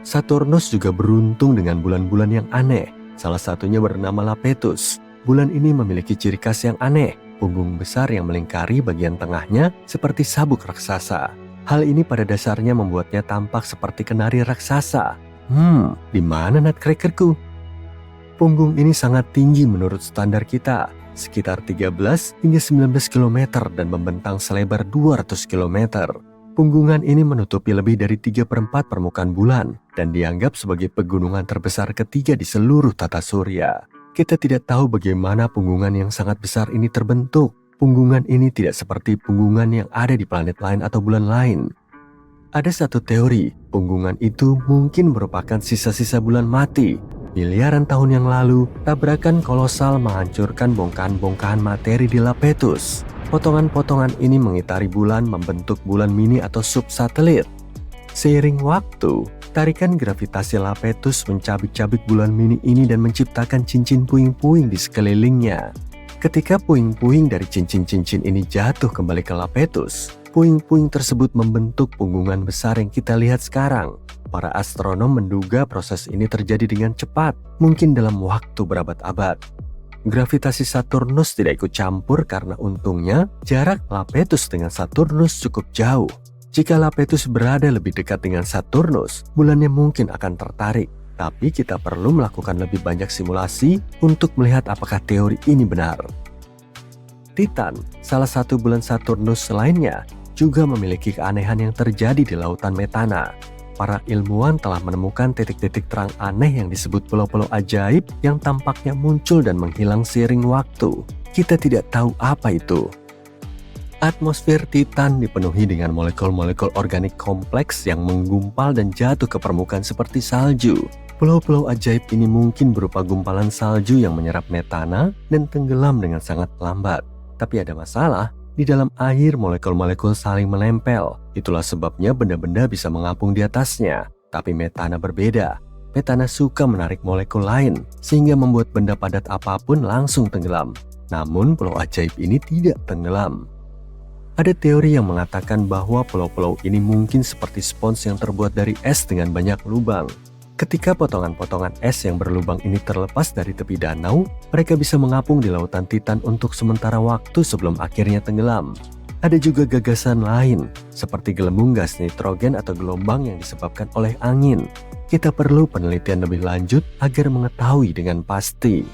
Saturnus juga beruntung dengan bulan-bulan yang aneh. Salah satunya bernama Lapetus. Bulan ini memiliki ciri khas yang aneh, punggung besar yang melingkari bagian tengahnya seperti sabuk raksasa. Hal ini pada dasarnya membuatnya tampak seperti kenari raksasa. Di mana nutcrackerku? Punggung ini sangat tinggi menurut standar kita, sekitar 13 hingga 19 km dan membentang selebar 200 km. Punggungan ini menutupi lebih dari 3/4 permukaan bulan dan dianggap sebagai pegunungan terbesar ketiga di seluruh tata surya. Kita tidak tahu bagaimana punggungan yang sangat besar ini terbentuk. Punggungan ini tidak seperti punggungan yang ada di planet lain atau bulan lain. Ada satu teori, punggungan itu mungkin merupakan sisa-sisa bulan mati. Miliaran tahun yang lalu, tabrakan kolosal menghancurkan bongkahan-bongkahan materi di Lapetus. Potongan-potongan ini mengitari bulan membentuk bulan mini atau subsatelit. Seiring waktu, tarikan gravitasi Lapetus mencabik-cabik bulan mini ini dan menciptakan cincin puing-puing di sekelilingnya. Ketika puing-puing dari cincin-cincin ini jatuh kembali ke Lapetus, puing-puing tersebut membentuk punggungan besar yang kita lihat sekarang. Para astronom menduga proses ini terjadi dengan cepat, mungkin dalam waktu berabad-abad. Gravitasi Saturnus tidak ikut campur karena untungnya jarak Lapetus dengan Saturnus cukup jauh. Jika Lapetus berada lebih dekat dengan Saturnus, bulannya mungkin akan tertarik. Tapi kita perlu melakukan lebih banyak simulasi untuk melihat apakah teori ini benar. Titan, salah satu bulan Saturnus lainnya, juga memiliki keanehan yang terjadi di lautan metana. Para ilmuwan telah menemukan titik-titik terang aneh yang disebut pulau-pulau ajaib yang tampaknya muncul dan menghilang seiring waktu. Kita tidak tahu apa itu. Atmosfer Titan dipenuhi dengan molekul-molekul organik kompleks yang menggumpal dan jatuh ke permukaan seperti salju. Pulau-pulau ajaib ini mungkin berupa gumpalan salju yang menyerap metana dan tenggelam dengan sangat lambat. Tapi ada masalah. Di dalam air, molekul-molekul saling menempel. Itulah sebabnya benda-benda bisa mengapung di atasnya. Tapi metana berbeda. petana suka menarik molekul lain sehingga membuat benda padat apapun langsung tenggelam. Namun pulau ajaib ini tidak tenggelam. Ada teori yang mengatakan bahwa pulau-pulau ini mungkin seperti spons yang terbuat dari es dengan banyak lubang. Ketika potongan-potongan es yang berlubang ini terlepas dari tepi danau, mereka bisa mengapung di lautan Titan untuk sementara waktu sebelum akhirnya tenggelam. Ada juga gagasan lain, seperti gelembung gas nitrogen atau gelombang yang disebabkan oleh angin. Kita perlu penelitian lebih lanjut agar mengetahui dengan pasti.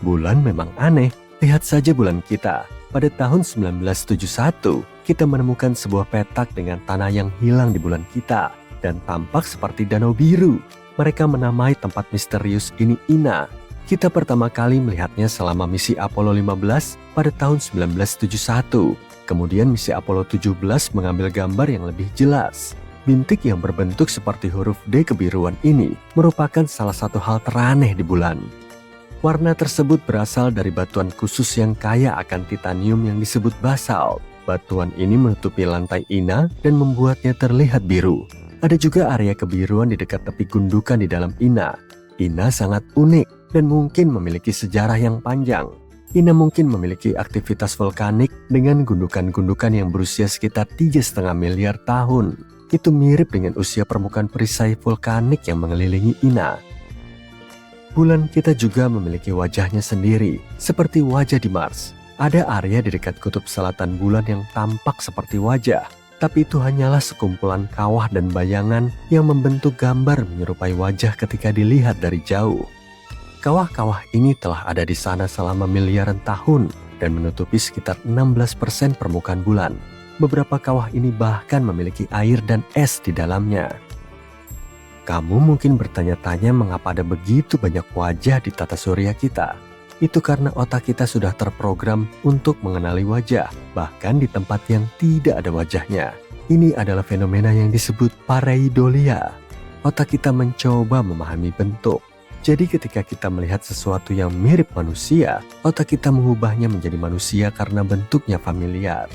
Bulan memang aneh, lihat saja bulan kita. Pada tahun 1971, kita menemukan sebuah petak dengan tanah yang hilang di bulan kita dan tampak seperti danau biru. Mereka menamai tempat misterius ini Ina. Kita pertama kali melihatnya selama misi Apollo 15 pada tahun 1971. Kemudian misi Apollo 17 mengambil gambar yang lebih jelas. Bintik yang berbentuk seperti huruf D kebiruan ini merupakan salah satu hal teraneh di bulan. Warna tersebut berasal dari batuan khusus yang kaya akan titanium yang disebut basalt. Batuan ini menutupi lantai Ina dan membuatnya terlihat biru. Ada juga area kebiruan di dekat tepi gundukan di dalam Ina. Ina sangat unik dan mungkin memiliki sejarah yang panjang. Ina mungkin memiliki aktivitas vulkanik dengan gundukan-gundukan yang berusia sekitar 3,5 miliar tahun. Itu mirip dengan usia permukaan perisai vulkanik yang mengelilingi Ina. Bulan kita juga memiliki wajahnya sendiri, seperti wajah di Mars. Ada area di dekat kutub selatan bulan yang tampak seperti wajah, tapi itu hanyalah sekumpulan kawah dan bayangan yang membentuk gambar menyerupai wajah ketika dilihat dari jauh. Kawah-kawah ini telah ada di sana selama miliaran tahun dan menutupi sekitar 16% permukaan bulan. Beberapa kawah ini bahkan memiliki air dan es di dalamnya. Kamu mungkin bertanya-tanya mengapa ada begitu banyak wajah di tata surya kita. Itu karena otak kita sudah terprogram untuk mengenali wajah, bahkan di tempat yang tidak ada wajahnya. Ini adalah fenomena yang disebut pareidolia. Otak kita mencoba memahami bentuk. Jadi ketika kita melihat sesuatu yang mirip manusia, otak kita mengubahnya menjadi manusia karena bentuknya familiar.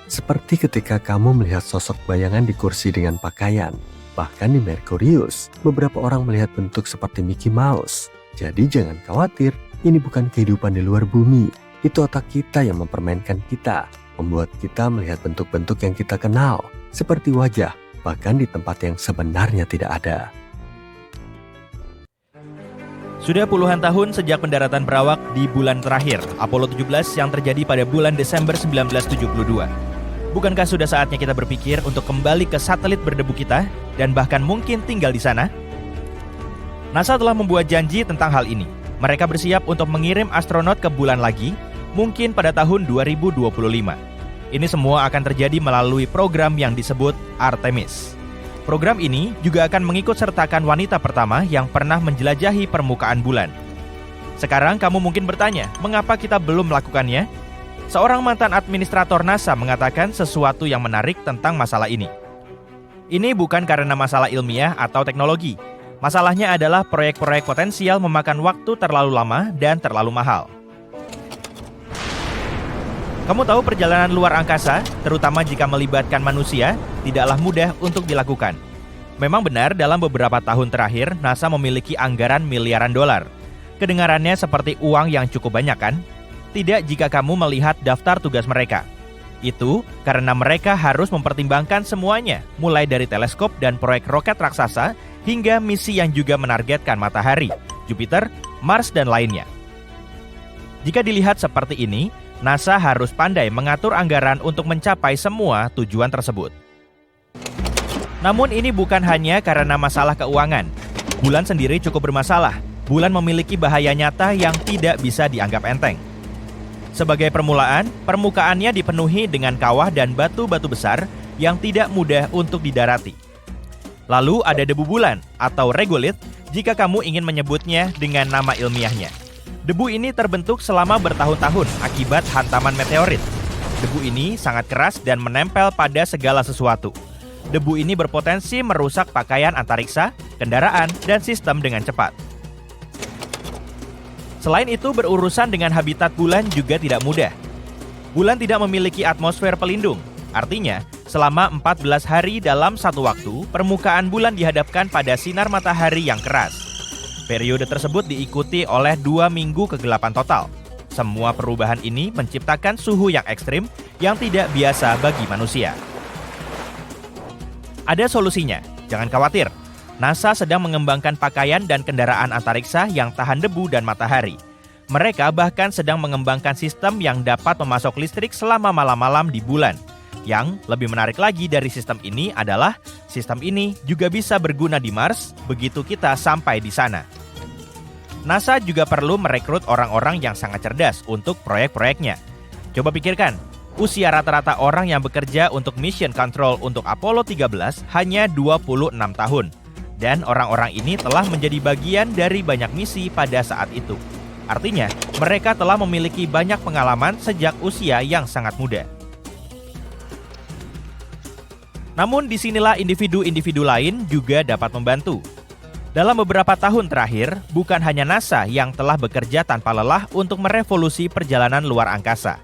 Seperti ketika kamu melihat sosok bayangan di kursi dengan pakaian. Bahkan di Merkurius, beberapa orang melihat bentuk seperti Mickey Mouse. Jadi jangan khawatir, ini bukan kehidupan di luar bumi. Itu otak kita yang mempermainkan kita, membuat kita melihat bentuk-bentuk yang kita kenal, seperti wajah, bahkan di tempat yang sebenarnya tidak ada. Sudah puluhan tahun sejak pendaratan berawak di bulan terakhir, Apollo 17 yang terjadi pada bulan Desember 1972. Bukankah sudah saatnya kita berpikir untuk kembali ke satelit berdebu kita dan bahkan mungkin tinggal di sana? NASA telah membuat janji tentang hal ini. Mereka bersiap untuk mengirim astronot ke bulan lagi, mungkin pada tahun 2025. Ini semua akan terjadi melalui program yang disebut Artemis. Program ini juga akan mengikut sertakan wanita pertama yang pernah menjelajahi permukaan bulan. Sekarang kamu mungkin bertanya, mengapa kita belum melakukannya? Seorang mantan administrator NASA mengatakan sesuatu yang menarik tentang masalah ini. Ini bukan karena masalah ilmiah atau teknologi. Masalahnya adalah proyek-proyek potensial memakan waktu terlalu lama dan terlalu mahal. Kamu tahu perjalanan luar angkasa, terutama jika melibatkan manusia, tidaklah mudah untuk dilakukan. Memang benar dalam beberapa tahun terakhir, NASA memiliki anggaran miliaran dolar. Kedengarannya seperti uang yang cukup banyak kan? Tidak jika kamu melihat daftar tugas mereka. Itu karena mereka harus mempertimbangkan semuanya, mulai dari teleskop dan proyek roket raksasa hingga misi yang juga menargetkan matahari, Jupiter, Mars, dan lainnya. Jika dilihat seperti ini, NASA harus pandai mengatur anggaran untuk mencapai semua tujuan tersebut. Namun ini bukan hanya karena masalah keuangan. Bulan sendiri cukup bermasalah. Bulan memiliki bahaya nyata yang tidak bisa dianggap enteng. Sebagai permulaan, permukaannya dipenuhi dengan kawah dan batu-batu besar yang tidak mudah untuk didarati. Lalu ada debu bulan atau regolith jika kamu ingin menyebutnya dengan nama ilmiahnya. Debu ini terbentuk selama bertahun-tahun akibat hantaman meteorit. Debu ini sangat keras dan menempel pada segala sesuatu. Debu ini berpotensi merusak pakaian antariksa, kendaraan, dan sistem dengan cepat. Selain itu, berurusan dengan habitat bulan juga tidak mudah. Bulan tidak memiliki atmosfer pelindung. Artinya, Selama 14 hari dalam satu waktu, permukaan bulan dihadapkan pada sinar matahari yang keras. Periode tersebut diikuti oleh 2 minggu kegelapan total. Semua perubahan ini menciptakan suhu yang ekstrim yang tidak biasa bagi manusia. Ada solusinya, jangan khawatir. NASA sedang mengembangkan pakaian dan kendaraan antariksa yang tahan debu dan matahari. Mereka bahkan sedang mengembangkan sistem yang dapat memasok listrik selama malam-malam di bulan. Yang lebih menarik lagi dari sistem ini adalah sistem ini juga bisa berguna di Mars begitu kita sampai di sana. NASA juga perlu merekrut orang-orang yang sangat cerdas untuk proyek-proyeknya. Coba pikirkan, usia rata-rata orang yang bekerja untuk mission control untuk Apollo 13 hanya 26 tahun. Dan orang-orang ini telah menjadi bagian dari banyak misi pada saat itu. Artinya, mereka telah memiliki banyak pengalaman sejak usia yang sangat muda. Namun disinilah individu-individu lain juga dapat membantu. Dalam beberapa tahun terakhir, bukan hanya NASA yang telah bekerja tanpa lelah untuk merevolusi perjalanan luar angkasa.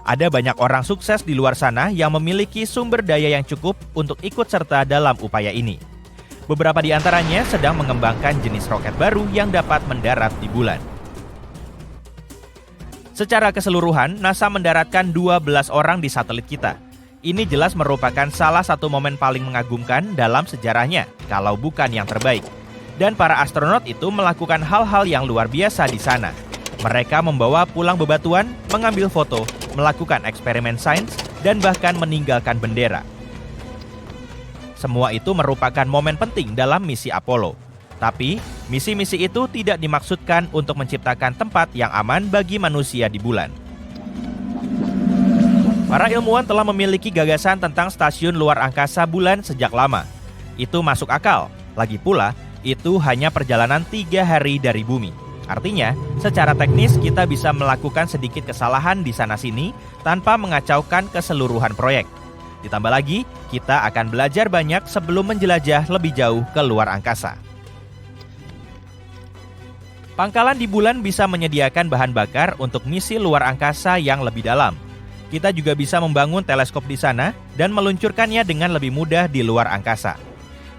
Ada banyak orang sukses di luar sana yang memiliki sumber daya yang cukup untuk ikut serta dalam upaya ini. Beberapa di antaranya sedang mengembangkan jenis roket baru yang dapat mendarat di bulan. Secara keseluruhan, NASA mendaratkan 12 orang di satelit kita. Ini jelas merupakan salah satu momen paling mengagumkan dalam sejarahnya, kalau bukan yang terbaik. Dan para astronot itu melakukan hal-hal yang luar biasa di sana. Mereka membawa pulang bebatuan, mengambil foto, melakukan eksperimen sains, dan bahkan meninggalkan bendera. Semua itu merupakan momen penting dalam misi Apollo. Tapi, misi-misi itu tidak dimaksudkan untuk menciptakan tempat yang aman bagi manusia di bulan. Para ilmuwan telah memiliki gagasan tentang stasiun luar angkasa bulan sejak lama. Itu masuk akal. Lagi pula, itu hanya perjalanan 3 hari dari bumi. Artinya, secara teknis kita bisa melakukan sedikit kesalahan di sana-sini tanpa mengacaukan keseluruhan proyek. Ditambah lagi, kita akan belajar banyak sebelum menjelajah lebih jauh ke luar angkasa. Pangkalan di bulan bisa menyediakan bahan bakar untuk misi luar angkasa yang lebih dalam. Kita juga bisa membangun teleskop di sana dan meluncurkannya dengan lebih mudah di luar angkasa.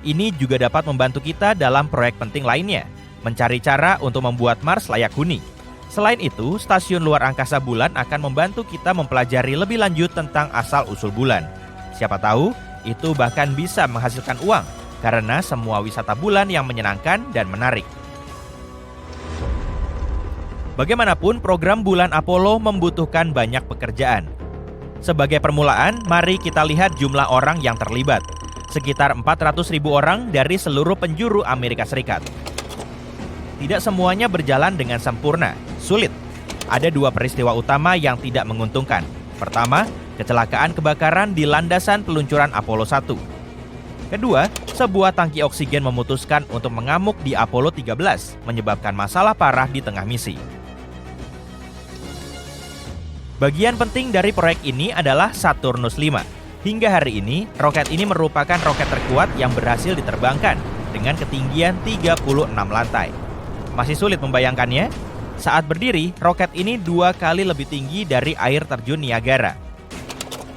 Ini juga dapat membantu kita dalam proyek penting lainnya, mencari cara untuk membuat Mars layak huni. Selain itu, stasiun luar angkasa bulan akan membantu kita mempelajari lebih lanjut tentang asal-usul bulan. Siapa tahu, itu bahkan bisa menghasilkan uang, karena semua wisata bulan yang menyenangkan dan menarik. Bagaimanapun, program bulan Apollo membutuhkan banyak pekerjaan. Sebagai permulaan, mari kita lihat jumlah orang yang terlibat. Sekitar 400.000 orang dari seluruh penjuru Amerika Serikat. Tidak semuanya berjalan dengan sempurna, sulit. Ada 2 peristiwa utama yang tidak menguntungkan. Pertama, kecelakaan kebakaran di landasan peluncuran Apollo 1. Kedua, sebuah tangki oksigen memutuskan untuk mengamuk di Apollo 13, menyebabkan masalah parah di tengah misi. Bagian penting dari proyek ini adalah Saturnus 5. Hingga hari ini, roket ini merupakan roket terkuat yang berhasil diterbangkan dengan ketinggian 36 lantai. Masih sulit membayangkannya? Saat berdiri, roket ini 2 kali lebih tinggi dari air terjun Niagara.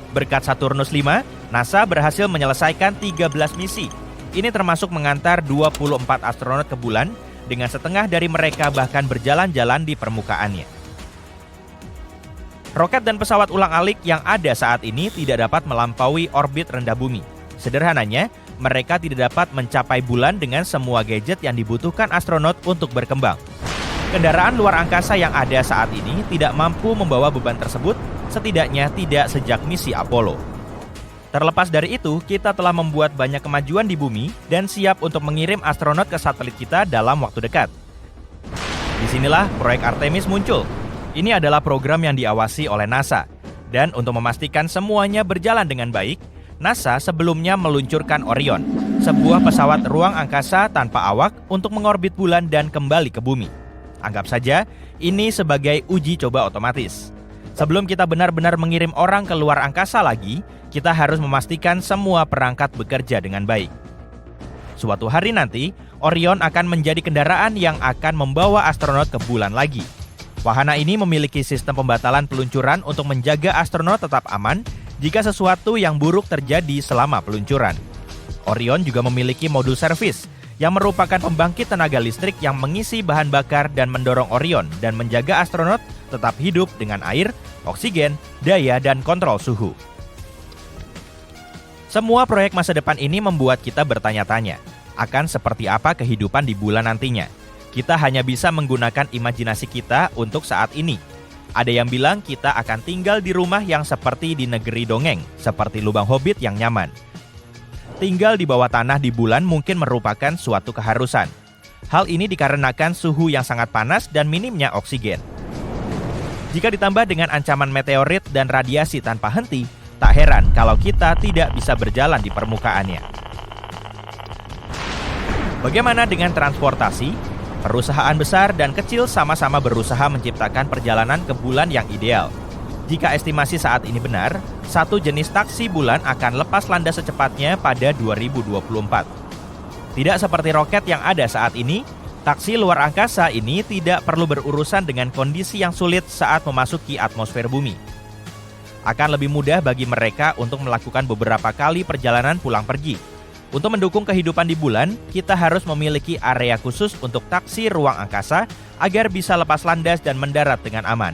Berkat Saturnus 5, NASA berhasil menyelesaikan 13 misi. Ini termasuk mengantar 24 astronot ke bulan, dengan setengah dari mereka bahkan berjalan-jalan di permukaannya. Roket dan pesawat ulang-alik yang ada saat ini tidak dapat melampaui orbit rendah bumi. Sederhananya, mereka tidak dapat mencapai bulan dengan semua gadget yang dibutuhkan astronot untuk berkembang. Kendaraan luar angkasa yang ada saat ini tidak mampu membawa beban tersebut, setidaknya tidak sejak misi Apollo. Terlepas dari itu, kita telah membuat banyak kemajuan di bumi dan siap untuk mengirim astronot ke satelit kita dalam waktu dekat. Disinilah proyek Artemis muncul. Ini adalah program yang diawasi oleh NASA. Dan untuk memastikan semuanya berjalan dengan baik, NASA sebelumnya meluncurkan Orion, sebuah pesawat ruang angkasa tanpa awak untuk mengorbit bulan dan kembali ke bumi. Anggap saja, ini sebagai uji coba otomatis. Sebelum kita benar-benar mengirim orang ke luar angkasa lagi, kita harus memastikan semua perangkat bekerja dengan baik. Suatu hari nanti, Orion akan menjadi kendaraan yang akan membawa astronot ke bulan lagi. Wahana ini memiliki sistem pembatalan peluncuran untuk menjaga astronot tetap aman jika sesuatu yang buruk terjadi selama peluncuran. Orion juga memiliki modul servis yang merupakan pembangkit tenaga listrik yang mengisi bahan bakar dan mendorong Orion dan menjaga astronot tetap hidup dengan air, oksigen, daya, dan kontrol suhu. Semua proyek masa depan ini membuat kita bertanya-tanya akan seperti apa kehidupan di bulan nantinya. Kita hanya bisa menggunakan imajinasi kita untuk saat ini. Ada yang bilang kita akan tinggal di rumah yang seperti di negeri dongeng, seperti lubang hobbit yang nyaman. Tinggal di bawah tanah di bulan mungkin merupakan suatu keharusan. Hal ini dikarenakan suhu yang sangat panas dan minimnya oksigen. Jika ditambah dengan ancaman meteorit dan radiasi tanpa henti, tak heran kalau kita tidak bisa berjalan di permukaannya. Bagaimana dengan transportasi? Perusahaan besar dan kecil sama-sama berusaha menciptakan perjalanan ke bulan yang ideal. Jika estimasi saat ini benar, satu jenis taksi bulan akan lepas landas secepatnya pada 2024. Tidak seperti roket yang ada saat ini, taksi luar angkasa ini tidak perlu berurusan dengan kondisi yang sulit saat memasuki atmosfer bumi. Akan lebih mudah bagi mereka untuk melakukan beberapa kali perjalanan pulang pergi. Untuk mendukung kehidupan di bulan, kita harus memiliki area khusus untuk taksi ruang angkasa agar bisa lepas landas dan mendarat dengan aman.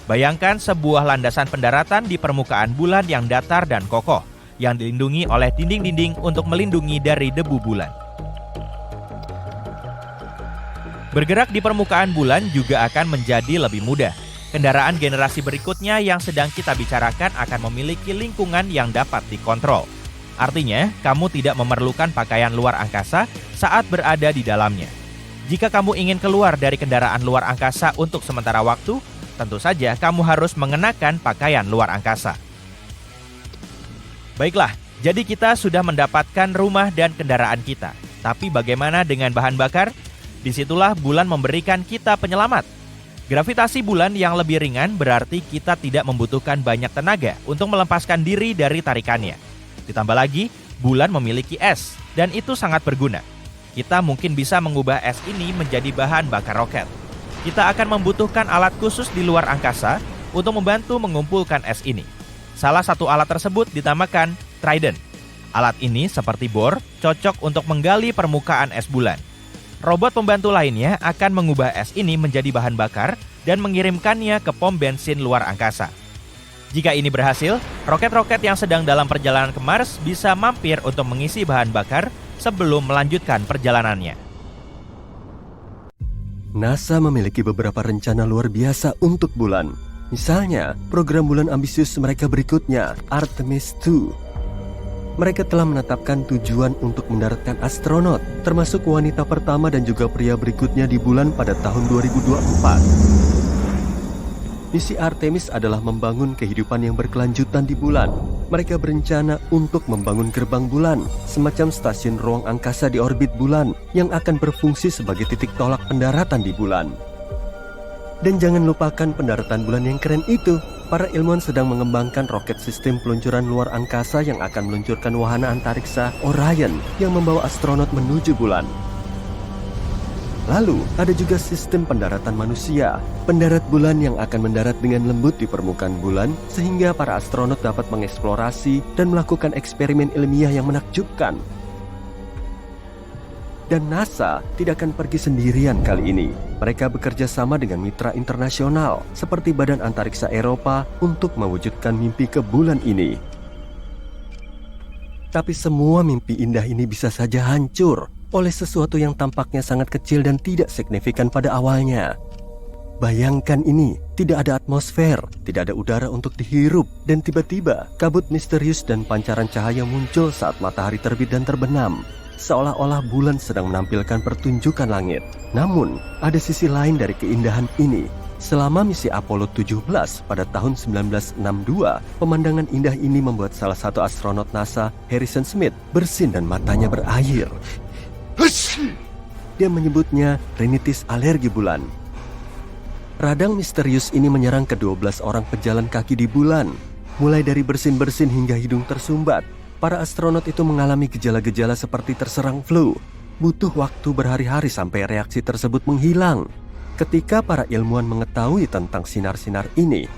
Bayangkan sebuah landasan pendaratan di permukaan bulan yang datar dan kokoh, yang dilindungi oleh dinding-dinding untuk melindungi dari debu bulan. Bergerak di permukaan bulan juga akan menjadi lebih mudah. Kendaraan generasi berikutnya yang sedang kita bicarakan akan memiliki lingkungan yang dapat dikontrol. Artinya, kamu tidak memerlukan pakaian luar angkasa saat berada di dalamnya. Jika kamu ingin keluar dari kendaraan luar angkasa untuk sementara waktu, tentu saja kamu harus mengenakan pakaian luar angkasa. Baiklah, jadi kita sudah mendapatkan rumah dan kendaraan kita. Tapi bagaimana dengan bahan bakar? Disitulah bulan memberikan kita penyelamat. Gravitasi bulan yang lebih ringan berarti kita tidak membutuhkan banyak tenaga untuk melepaskan diri dari tarikannya. Ditambah lagi, bulan memiliki es, dan itu sangat berguna. Kita mungkin bisa mengubah es ini menjadi bahan bakar roket. Kita akan membutuhkan alat khusus di luar angkasa untuk membantu mengumpulkan es ini. Salah satu alat tersebut dinamakan Trident. Alat ini seperti bor, cocok untuk menggali permukaan es bulan. Robot pembantu lainnya akan mengubah es ini menjadi bahan bakar dan mengirimkannya ke pom bensin luar angkasa. Jika ini berhasil, roket-roket yang sedang dalam perjalanan ke Mars bisa mampir untuk mengisi bahan bakar sebelum melanjutkan perjalanannya. NASA memiliki beberapa rencana luar biasa untuk bulan. Misalnya, program bulan ambisius mereka berikutnya, Artemis II. Mereka telah menetapkan tujuan untuk mendaratkan astronot, termasuk wanita pertama dan juga pria berikutnya di bulan pada tahun 2024. Misi Artemis adalah membangun kehidupan yang berkelanjutan di bulan. Mereka berencana untuk membangun gerbang bulan, semacam stasiun ruang angkasa di orbit bulan yang akan berfungsi sebagai titik tolak pendaratan di bulan. Dan jangan lupakan pendaratan bulan yang keren itu. Para ilmuwan sedang mengembangkan roket sistem peluncuran luar angkasa yang akan meluncurkan wahana antariksa Orion yang membawa astronot menuju bulan. Lalu, ada juga sistem pendaratan manusia, pendarat bulan yang akan mendarat dengan lembut di permukaan bulan sehingga para astronot dapat mengeksplorasi dan melakukan eksperimen ilmiah yang menakjubkan. Dan NASA tidak akan pergi sendirian kali ini. Mereka bekerja sama dengan mitra internasional seperti Badan Antariksa Eropa untuk mewujudkan mimpi ke bulan ini. Tapi semua mimpi indah ini bisa saja hancur oleh sesuatu yang tampaknya sangat kecil dan tidak signifikan pada awalnya. Bayangkan ini, tidak ada atmosfer, tidak ada udara untuk dihirup, dan tiba-tiba kabut misterius dan pancaran cahaya muncul saat matahari terbit dan terbenam. Seolah-olah bulan sedang menampilkan pertunjukan langit. Namun, ada sisi lain dari keindahan ini. Selama misi Apollo 17 pada tahun 1962, pemandangan indah ini membuat salah satu astronot NASA, Harrison Smith, bersin dan matanya berair. Dia menyebutnya rinitis alergi bulan. Radang misterius ini menyerang ke-12 orang pejalan kaki di bulan. Mulai dari bersin-bersin hingga hidung tersumbat, para astronot itu mengalami gejala-gejala seperti terserang flu. Butuh waktu berhari-hari sampai reaksi tersebut menghilang. Ketika para ilmuwan mengetahui tentang sinar-sinar ini,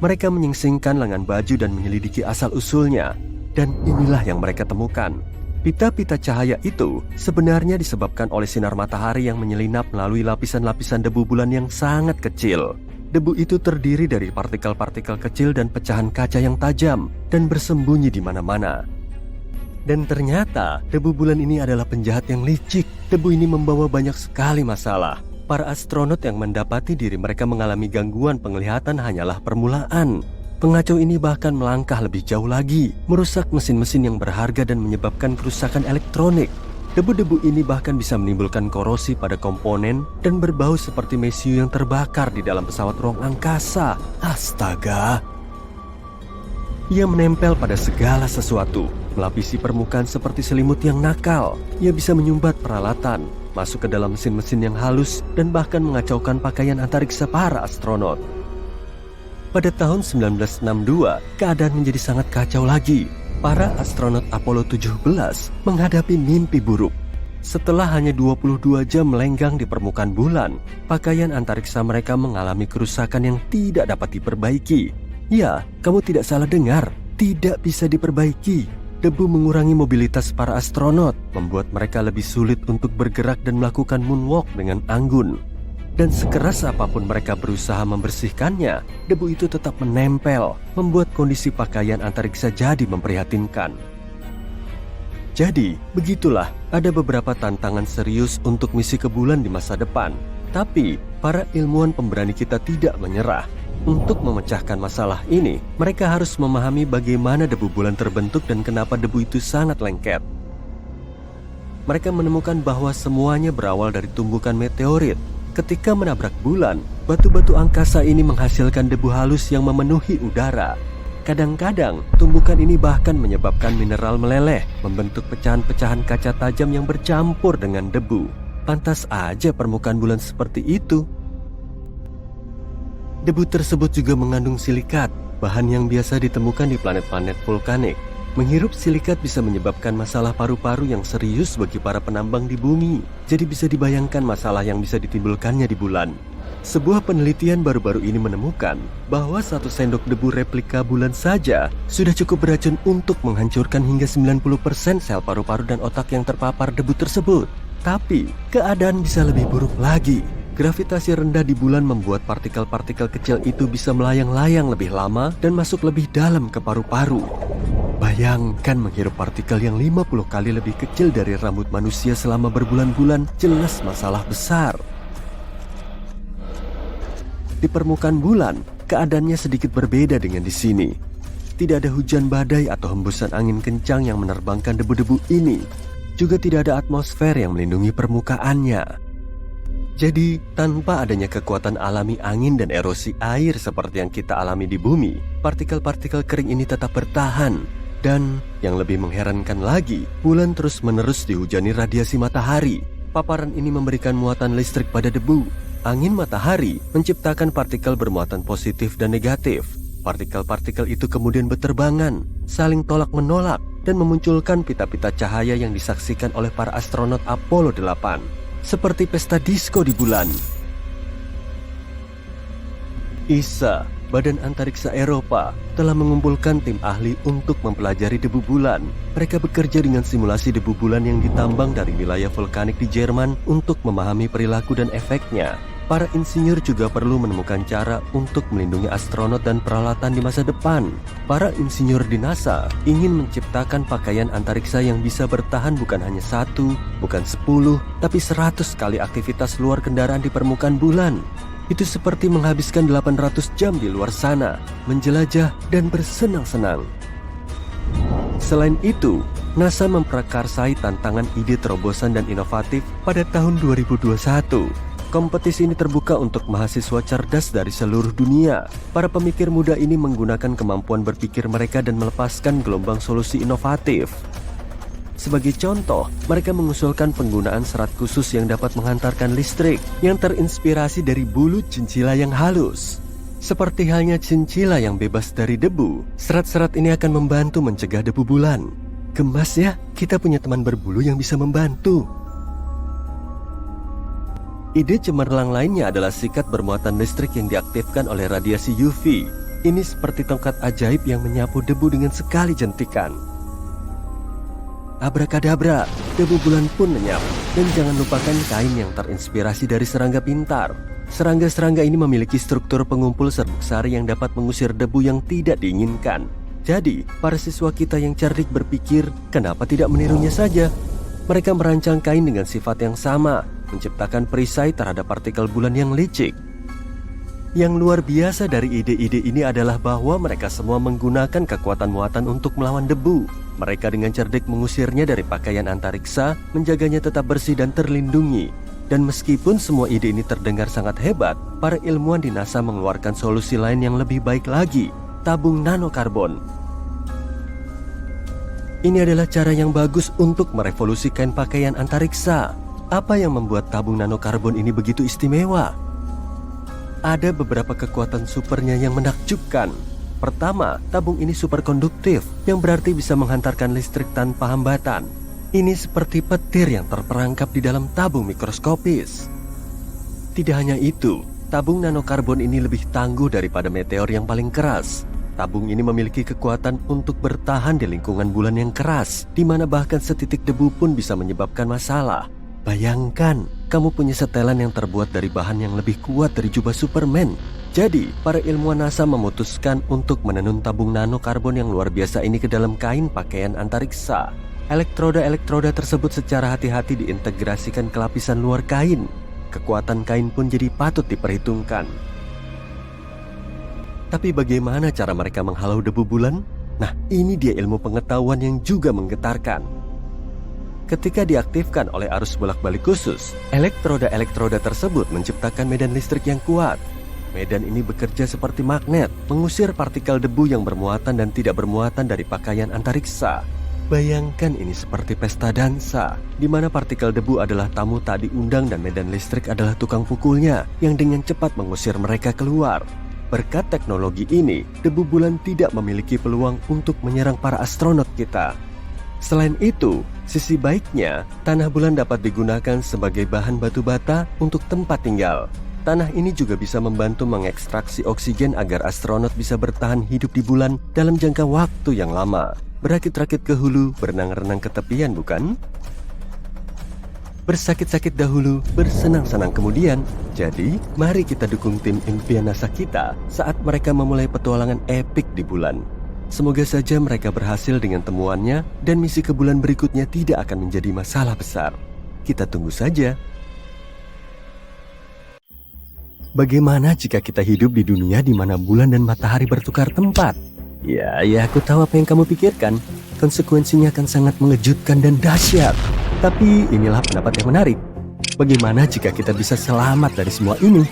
Mereka menyingsingkan lengan baju dan menyelidiki asal-usulnya. Dan inilah yang mereka temukan. Pita-pita cahaya itu sebenarnya disebabkan oleh sinar matahari yang menyelinap melalui lapisan-lapisan debu bulan yang sangat kecil. Debu itu terdiri dari partikel-partikel kecil dan pecahan kaca yang tajam dan bersembunyi di mana-mana. Dan ternyata debu bulan ini adalah penjahat yang licik. Debu ini membawa banyak sekali masalah. Para astronot yang mendapati diri mereka mengalami gangguan penglihatan hanyalah permulaan. Pengacau ini bahkan melangkah lebih jauh lagi, merusak mesin-mesin yang berharga dan menyebabkan kerusakan elektronik. Debu-debu ini bahkan bisa menimbulkan korosi pada komponen dan berbau seperti mesiu yang terbakar di dalam pesawat ruang angkasa. Astaga! Ia menempel pada segala sesuatu, melapisi permukaan seperti selimut yang nakal. Ia bisa menyumbat peralatan, masuk ke dalam mesin-mesin yang halus, dan bahkan mengacaukan pakaian antariksa para astronot. Pada tahun 1962, keadaan menjadi sangat kacau lagi. Para astronot Apollo 17 menghadapi mimpi buruk. Setelah hanya 22 jam melenggang di permukaan bulan, pakaian antariksa mereka mengalami kerusakan yang tidak dapat diperbaiki. Ya, kamu tidak salah dengar, tidak bisa diperbaiki. Debu mengurangi mobilitas para astronot, membuat mereka lebih sulit untuk bergerak dan melakukan moonwalk dengan anggun. Dan sekeras apapun mereka berusaha membersihkannya, debu itu tetap menempel, membuat kondisi pakaian antariksa jadi memprihatinkan. Jadi, begitulah, ada beberapa tantangan serius untuk misi ke bulan di masa depan. Tapi, para ilmuwan pemberani kita tidak menyerah. Untuk memecahkan masalah ini, mereka harus memahami bagaimana debu bulan terbentuk dan kenapa debu itu sangat lengket. Mereka menemukan bahwa semuanya berawal dari tumbukan meteorit. Ketika menabrak bulan, batu-batu angkasa ini menghasilkan debu halus yang memenuhi udara. Kadang-kadang, tumbukan ini bahkan menyebabkan mineral meleleh, membentuk pecahan-pecahan kaca tajam yang bercampur dengan debu. Pantas aja permukaan bulan seperti itu. Debu tersebut juga mengandung silikat, bahan yang biasa ditemukan di planet-planet vulkanik. Menghirup silikat bisa menyebabkan masalah paru-paru yang serius bagi para penambang di bumi. Jadi bisa dibayangkan masalah yang bisa ditimbulkannya di bulan. Sebuah penelitian baru-baru ini menemukan bahwa 1 sendok debu replika bulan saja sudah cukup beracun untuk menghancurkan hingga 90% sel paru-paru dan otak yang terpapar debu tersebut. Tapi, keadaan bisa lebih buruk lagi. Gravitasi rendah di bulan membuat partikel-partikel kecil itu bisa melayang-layang lebih lama dan masuk lebih dalam ke paru-paru. Bayangkan menghirup partikel yang 50 kali lebih kecil dari rambut manusia selama berbulan-bulan, jelas masalah besar. Di permukaan bulan, keadaannya sedikit berbeda dengan di sini. Tidak ada hujan badai atau hembusan angin kencang yang menerbangkan debu-debu ini. Juga tidak ada atmosfer yang melindungi permukaannya. Jadi, tanpa adanya kekuatan alami angin dan erosi air seperti yang kita alami di bumi, partikel-partikel kering ini tetap bertahan. Dan yang lebih mengherankan lagi, bulan terus-menerus dihujani radiasi matahari. Paparan ini memberikan muatan listrik pada debu. Angin matahari menciptakan partikel bermuatan positif dan negatif. Partikel-partikel itu kemudian berterbangan, saling tolak-menolak, dan memunculkan pita-pita cahaya yang disaksikan oleh para astronot Apollo 8. Seperti pesta disko di bulan. ESA, Badan Antariksa Eropa, telah mengumpulkan tim ahli untuk mempelajari debu bulan. Mereka bekerja dengan simulasi debu bulan yang ditambang dari wilayah vulkanik di Jerman untuk memahami perilaku dan efeknya. Para insinyur juga perlu menemukan cara untuk melindungi astronot dan peralatan di masa depan. Para insinyur di NASA ingin menciptakan pakaian antariksa yang bisa bertahan bukan hanya 1, bukan 10, tapi 100 kali aktivitas luar kendaraan di permukaan bulan. Itu seperti menghabiskan 800 jam di luar sana, menjelajah dan bersenang-senang. Selain itu, NASA memprakarsai tantangan ide terobosan dan inovatif pada tahun 2021. Kompetisi ini terbuka untuk mahasiswa cerdas dari seluruh dunia. Para pemikir muda ini menggunakan kemampuan berpikir mereka dan melepaskan gelombang solusi inovatif. Sebagai contoh, mereka mengusulkan penggunaan serat khusus yang dapat menghantarkan listrik yang terinspirasi dari bulu cincila yang halus. Seperti halnya cincila yang bebas dari debu, serat-serat ini akan membantu mencegah debu bulan. Gemas ya, kita punya teman berbulu yang bisa membantu. Ide cemerlang lainnya adalah sikat bermuatan listrik yang diaktifkan oleh radiasi UV. Ini seperti tongkat ajaib yang menyapu debu dengan sekali jentikan. Abrakadabra, debu bulan pun lenyap. Dan jangan lupakan kain yang terinspirasi dari serangga pintar. Serangga-serangga ini memiliki struktur pengumpul serbuk sari yang dapat mengusir debu yang tidak diinginkan. Jadi, para siswa kita yang cerdik berpikir, kenapa tidak menirunya saja? Mereka merancang kain dengan sifat yang sama, menciptakan perisai terhadap partikel bulan yang licik. Yang luar biasa dari ide-ide ini adalah bahwa mereka semua menggunakan kekuatan muatan untuk melawan debu. Mereka dengan cerdik mengusirnya dari pakaian antariksa, menjaganya tetap bersih dan terlindungi. Dan meskipun semua ide ini terdengar sangat hebat, para ilmuwan di NASA mengeluarkan solusi lain yang lebih baik lagi, tabung nanokarbon. Ini adalah cara yang bagus untuk merevolusikan pakaian antariksa. Apa yang membuat tabung nanokarbon ini begitu istimewa? Ada beberapa kekuatan supernya yang menakjubkan. Pertama, tabung ini superkonduktif, yang berarti bisa menghantarkan listrik tanpa hambatan. Ini seperti petir yang terperangkap di dalam tabung mikroskopis. Tidak hanya itu, tabung nanokarbon ini lebih tangguh daripada meteor yang paling keras. Tabung ini memiliki kekuatan untuk bertahan di lingkungan bulan yang keras, di mana bahkan setitik debu pun bisa menyebabkan masalah. Bayangkan, kamu punya setelan yang terbuat dari bahan yang lebih kuat dari jubah Superman. Jadi, para ilmuwan NASA memutuskan untuk menenun tabung nanokarbon yang luar biasa ini ke dalam kain pakaian antariksa. Elektroda-elektroda tersebut secara hati-hati diintegrasikan ke lapisan luar kain. Kekuatan kain pun jadi patut diperhitungkan. Tapi bagaimana cara mereka menghalau debu bulan? Nah, ini dia ilmu pengetahuan yang juga menggetarkan. Ketika diaktifkan oleh arus bolak-balik khusus, elektroda-elektroda tersebut menciptakan medan listrik yang kuat. Medan ini bekerja seperti magnet, mengusir partikel debu yang bermuatan dan tidak bermuatan dari pakaian antariksa. Bayangkan ini seperti pesta dansa, di mana partikel debu adalah tamu tak diundang dan medan listrik adalah tukang pukulnya yang dengan cepat mengusir mereka keluar. Berkat teknologi ini, debu bulan tidak memiliki peluang untuk menyerang para astronot kita. Selain itu, sisi baiknya, tanah bulan dapat digunakan sebagai bahan batu bata untuk tempat tinggal. Tanah ini juga bisa membantu mengekstraksi oksigen agar astronot bisa bertahan hidup di bulan dalam jangka waktu yang lama. Berakit-rakit ke hulu, berenang-renang ke tepian, bukan? Bersakit-sakit dahulu, bersenang-senang kemudian. Jadi, mari kita dukung tim impian NASA kita saat mereka memulai petualangan epik di bulan. Semoga saja mereka berhasil dengan temuannya dan misi ke bulan berikutnya tidak akan menjadi masalah besar. Kita tunggu saja. Bagaimana jika kita hidup di dunia di mana bulan dan matahari bertukar tempat? Ya, aku tahu apa yang kamu pikirkan. Konsekuensinya akan sangat mengejutkan dan dahsyat. Tapi inilah pendapat yang menarik. Bagaimana jika kita bisa selamat dari semua ini?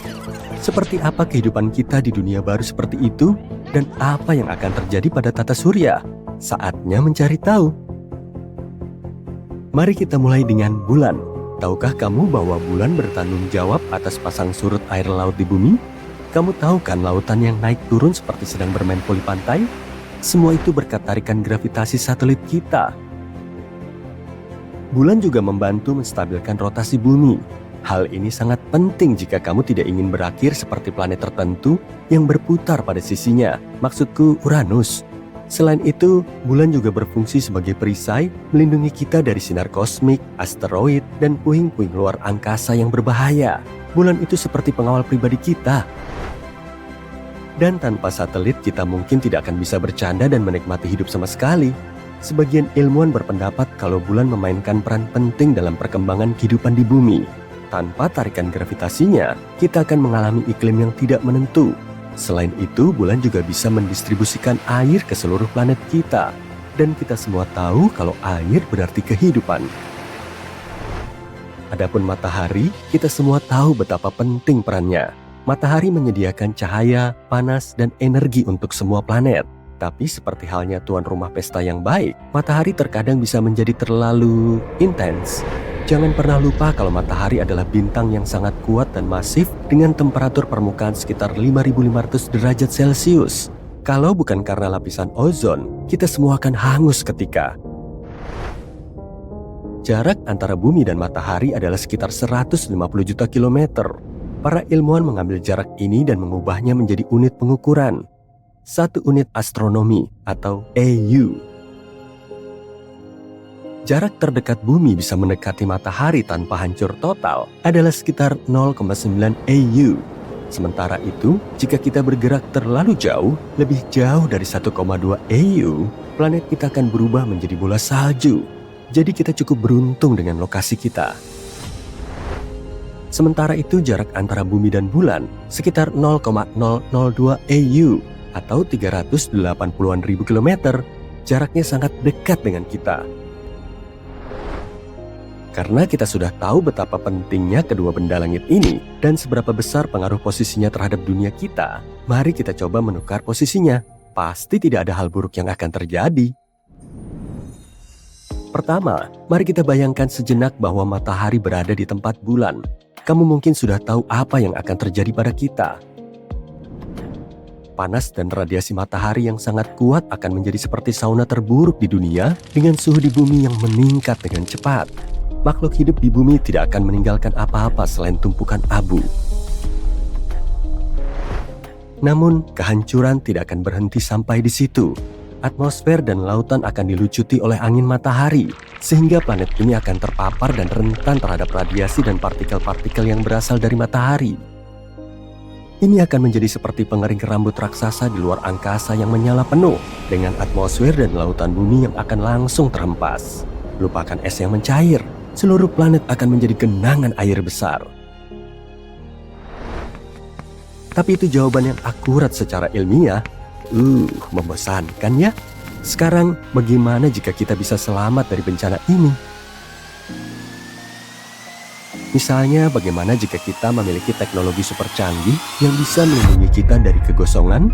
Seperti apa kehidupan kita di dunia baru seperti itu? Dan apa yang akan terjadi pada tata surya? Saatnya mencari tahu. Mari kita mulai dengan bulan. Tahukah kamu bahwa bulan bertanggung jawab atas pasang surut air laut di bumi? Kamu tahu kan lautan yang naik turun seperti sedang bermain voli pantai? Semua itu berkat tarikan gravitasi satelit kita. Bulan juga membantu menstabilkan rotasi bumi. Hal ini sangat penting jika kamu tidak ingin berakhir seperti planet tertentu yang berputar pada sisinya, maksudku Uranus. Selain itu, bulan juga berfungsi sebagai perisai, melindungi kita dari sinar kosmik, asteroid, dan puing-puing luar angkasa yang berbahaya. Bulan itu seperti pengawal pribadi kita. Dan tanpa satelit, kita mungkin tidak akan bisa bercanda dan menikmati hidup sama sekali. Sebagian ilmuwan berpendapat kalau bulan memainkan peran penting dalam perkembangan kehidupan di bumi. Tanpa tarikan gravitasinya, kita akan mengalami iklim yang tidak menentu. Selain itu, bulan juga bisa mendistribusikan air ke seluruh planet kita. Dan kita semua tahu kalau air berarti kehidupan. Adapun matahari, kita semua tahu betapa penting perannya. Matahari menyediakan cahaya, panas, dan energi untuk semua planet. Tapi seperti halnya tuan rumah pesta yang baik, matahari terkadang bisa menjadi terlalu intens. Jangan pernah lupa kalau matahari adalah bintang yang sangat kuat dan masif dengan temperatur permukaan sekitar 5.500 derajat Celcius. Kalau bukan karena lapisan ozon, kita semua akan hangus seketika. Jarak antara bumi dan matahari adalah sekitar 150 juta kilometer. Para ilmuwan mengambil jarak ini dan mengubahnya menjadi unit pengukuran. 1 unit astronomi atau AU. Jarak terdekat bumi bisa mendekati matahari tanpa hancur total adalah sekitar 0,9 AU. Sementara itu, jika kita bergerak terlalu jauh, lebih jauh dari 1,2 AU, planet kita akan berubah menjadi bola salju. Jadi kita cukup beruntung dengan lokasi kita. Sementara itu, jarak antara bumi dan bulan sekitar 0,002 AU atau 380-an ribu kilometer. Jaraknya sangat dekat dengan kita. Karena kita sudah tahu betapa pentingnya kedua benda langit ini dan seberapa besar pengaruh posisinya terhadap dunia kita, mari kita coba menukar posisinya. Pasti tidak ada hal buruk yang akan terjadi. Pertama, mari kita bayangkan sejenak bahwa matahari berada di tempat bulan. Kamu mungkin sudah tahu apa yang akan terjadi pada kita. Panas dan radiasi matahari yang sangat kuat akan menjadi seperti sauna terburuk di dunia dengan suhu di bumi yang meningkat dengan cepat. Makhluk hidup di bumi tidak akan meninggalkan apa-apa selain tumpukan abu. Namun, kehancuran tidak akan berhenti sampai di situ. Atmosfer dan lautan akan dilucuti oleh angin matahari, sehingga planet ini akan terpapar dan rentan terhadap radiasi dan partikel-partikel yang berasal dari matahari. Ini akan menjadi seperti pengering rambut raksasa di luar angkasa yang menyala penuh, dengan atmosfer dan lautan bumi yang akan langsung terhempas. Lupakan es yang mencair. Seluruh planet akan menjadi genangan air besar. Tapi itu jawaban yang akurat secara ilmiah. Membosankan ya? Sekarang, bagaimana jika kita bisa selamat dari bencana ini? Misalnya, bagaimana jika kita memiliki teknologi super canggih yang bisa melindungi kita dari kegosongan?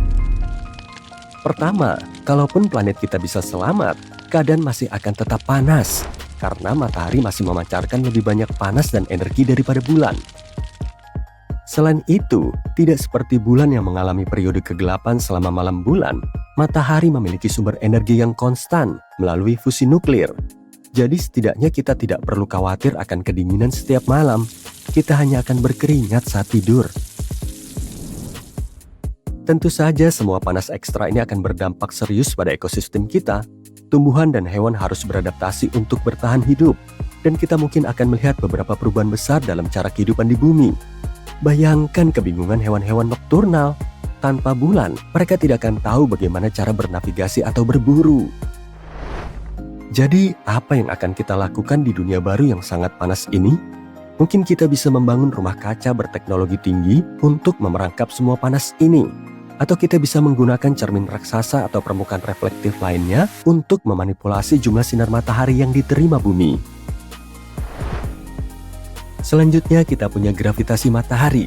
Pertama, kalaupun planet kita bisa selamat, keadaan masih akan tetap panas. Karena matahari masih memancarkan lebih banyak panas dan energi daripada bulan. Selain itu, tidak seperti bulan yang mengalami periode kegelapan selama malam bulan, matahari memiliki sumber energi yang konstan melalui fusi nuklir. Jadi setidaknya kita tidak perlu khawatir akan kedinginan setiap malam. Kita hanya akan berkeringat saat tidur. Tentu saja semua panas ekstra ini akan berdampak serius pada ekosistem kita. Tumbuhan dan hewan harus beradaptasi untuk bertahan hidup, dan kita mungkin akan melihat beberapa perubahan besar dalam cara kehidupan di bumi. Bayangkan kebingungan hewan-hewan nokturnal. Tanpa bulan, mereka tidak akan tahu bagaimana cara bernavigasi atau berburu. Jadi, apa yang akan kita lakukan di dunia baru yang sangat panas ini? Mungkin kita bisa membangun rumah kaca berteknologi tinggi untuk memerangkap semua panas ini. Atau kita bisa menggunakan cermin raksasa atau permukaan reflektif lainnya untuk memanipulasi jumlah sinar matahari yang diterima bumi. Selanjutnya kita punya gravitasi matahari.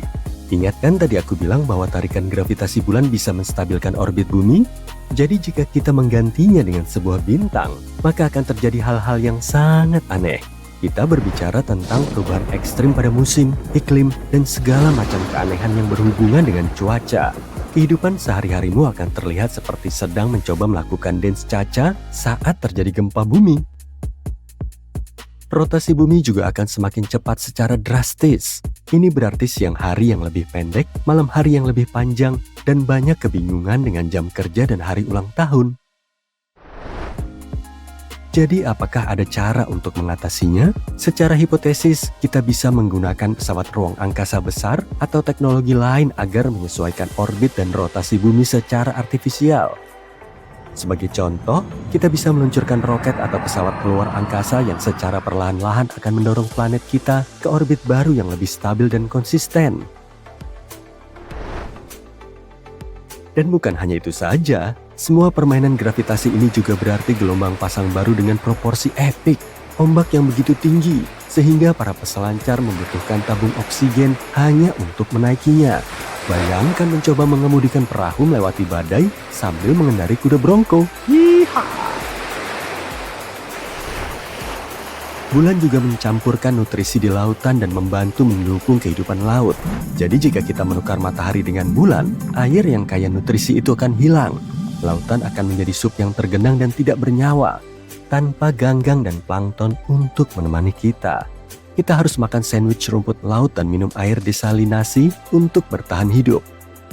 Ingat kan tadi aku bilang bahwa tarikan gravitasi bulan bisa menstabilkan orbit bumi? Jadi jika kita menggantinya dengan sebuah bintang, maka akan terjadi hal-hal yang sangat aneh. Kita berbicara tentang perubahan ekstrim pada musim, iklim, dan segala macam keanehan yang berhubungan dengan cuaca. Kehidupan sehari-harimu akan terlihat seperti sedang mencoba melakukan dance cha-cha saat terjadi gempa bumi. Rotasi bumi juga akan semakin cepat secara drastis. Ini berarti siang hari yang lebih pendek, malam hari yang lebih panjang, dan banyak kebingungan dengan jam kerja dan hari ulang tahun. Jadi apakah ada cara untuk mengatasinya? Secara hipotesis, kita bisa menggunakan pesawat ruang angkasa besar atau teknologi lain agar menyesuaikan orbit dan rotasi bumi secara artifisial. Sebagai contoh, kita bisa meluncurkan roket atau pesawat keluar angkasa yang secara perlahan-lahan akan mendorong planet kita ke orbit baru yang lebih stabil dan konsisten. Dan bukan hanya itu saja, semua permainan gravitasi ini juga berarti gelombang pasang baru dengan proporsi epik. Ombak yang begitu tinggi, sehingga para peselancar membutuhkan tabung oksigen hanya untuk menaikinya. Bayangkan mencoba mengemudikan perahu melewati badai sambil mengendari kuda bronco. Yeehaw! Bulan juga mencampurkan nutrisi di lautan dan membantu mendukung kehidupan laut. Jadi jika kita menukar matahari dengan bulan, air yang kaya nutrisi itu akan hilang. Lautan akan menjadi sup yang tergenang dan tidak bernyawa, tanpa ganggang dan plankton untuk menemani kita. Kita harus makan sandwich rumput laut dan minum air desalinasi untuk bertahan hidup.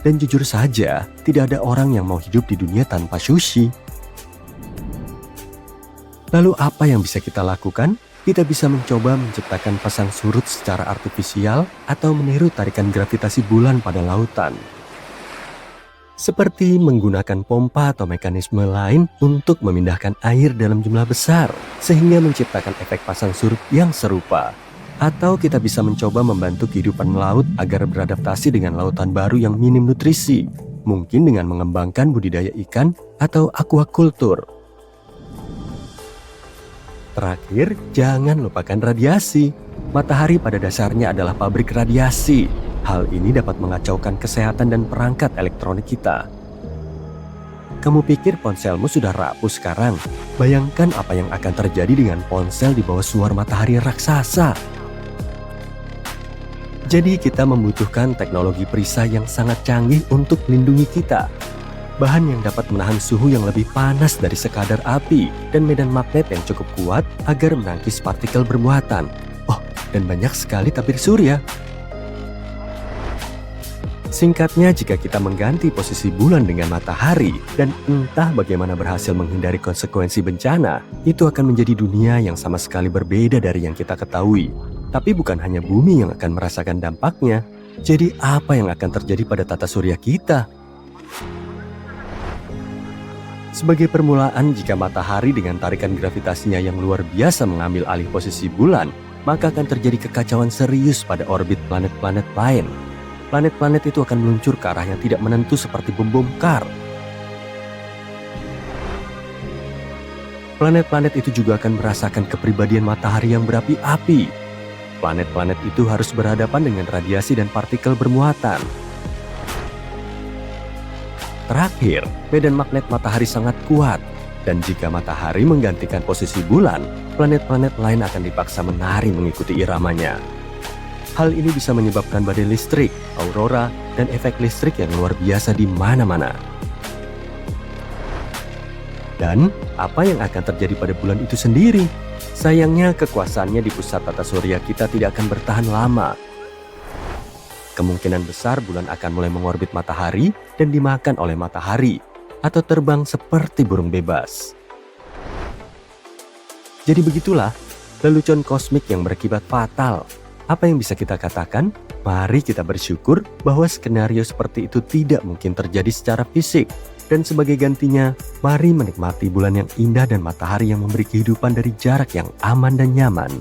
Dan jujur saja, tidak ada orang yang mau hidup di dunia tanpa sushi. Lalu apa yang bisa kita lakukan? Kita bisa mencoba menciptakan pasang surut secara artifisial atau meniru tarikan gravitasi bulan pada lautan. Seperti menggunakan pompa atau mekanisme lain untuk memindahkan air dalam jumlah besar, sehingga menciptakan efek pasang surut yang serupa. Atau kita bisa mencoba membantu kehidupan laut agar beradaptasi dengan lautan baru yang minim nutrisi, mungkin dengan mengembangkan budidaya ikan atau aquaculture. Terakhir, jangan lupakan radiasi. Matahari pada dasarnya adalah pabrik radiasi. Hal ini dapat mengacaukan kesehatan dan perangkat elektronik kita. Kamu pikir ponselmu sudah rapuh sekarang? Bayangkan apa yang akan terjadi dengan ponsel di bawah suar matahari raksasa. Jadi kita membutuhkan teknologi perisai yang sangat canggih untuk melindungi kita. Bahan yang dapat menahan suhu yang lebih panas dari sekadar api dan medan magnet yang cukup kuat agar menangkis partikel bermuatan. Oh, dan banyak sekali tabir surya. Singkatnya, jika kita mengganti posisi bulan dengan matahari dan entah bagaimana berhasil menghindari konsekuensi bencana, itu akan menjadi dunia yang sama sekali berbeda dari yang kita ketahui. Tapi bukan hanya bumi yang akan merasakan dampaknya. Jadi apa yang akan terjadi pada tata surya kita? Sebagai permulaan, jika matahari dengan tarikan gravitasinya yang luar biasa mengambil alih posisi bulan, maka akan terjadi kekacauan serius pada orbit planet-planet lain. Planet-planet itu akan meluncur ke arah yang tidak menentu seperti bom bongkar. Planet-planet itu juga akan merasakan kepribadian matahari yang berapi-api. Planet-planet itu harus berhadapan dengan radiasi dan partikel bermuatan. Terakhir, medan magnet matahari sangat kuat. Dan jika matahari menggantikan posisi bulan, planet-planet lain akan dipaksa menari mengikuti iramanya. Hal ini bisa menyebabkan badai listrik, aurora, dan efek listrik yang luar biasa di mana-mana. Dan apa yang akan terjadi pada bulan itu sendiri? Sayangnya kekuasaannya di pusat tata surya kita tidak akan bertahan lama. Kemungkinan besar bulan akan mulai mengorbit matahari dan dimakan oleh matahari, atau terbang seperti burung bebas. Jadi begitulah, lelucon kosmik yang berakibat fatal. Apa yang bisa kita katakan? Mari kita bersyukur bahwa skenario seperti itu tidak mungkin terjadi secara fisik. Dan sebagai gantinya, mari menikmati bulan yang indah dan matahari yang memberi kehidupan dari jarak yang aman dan nyaman.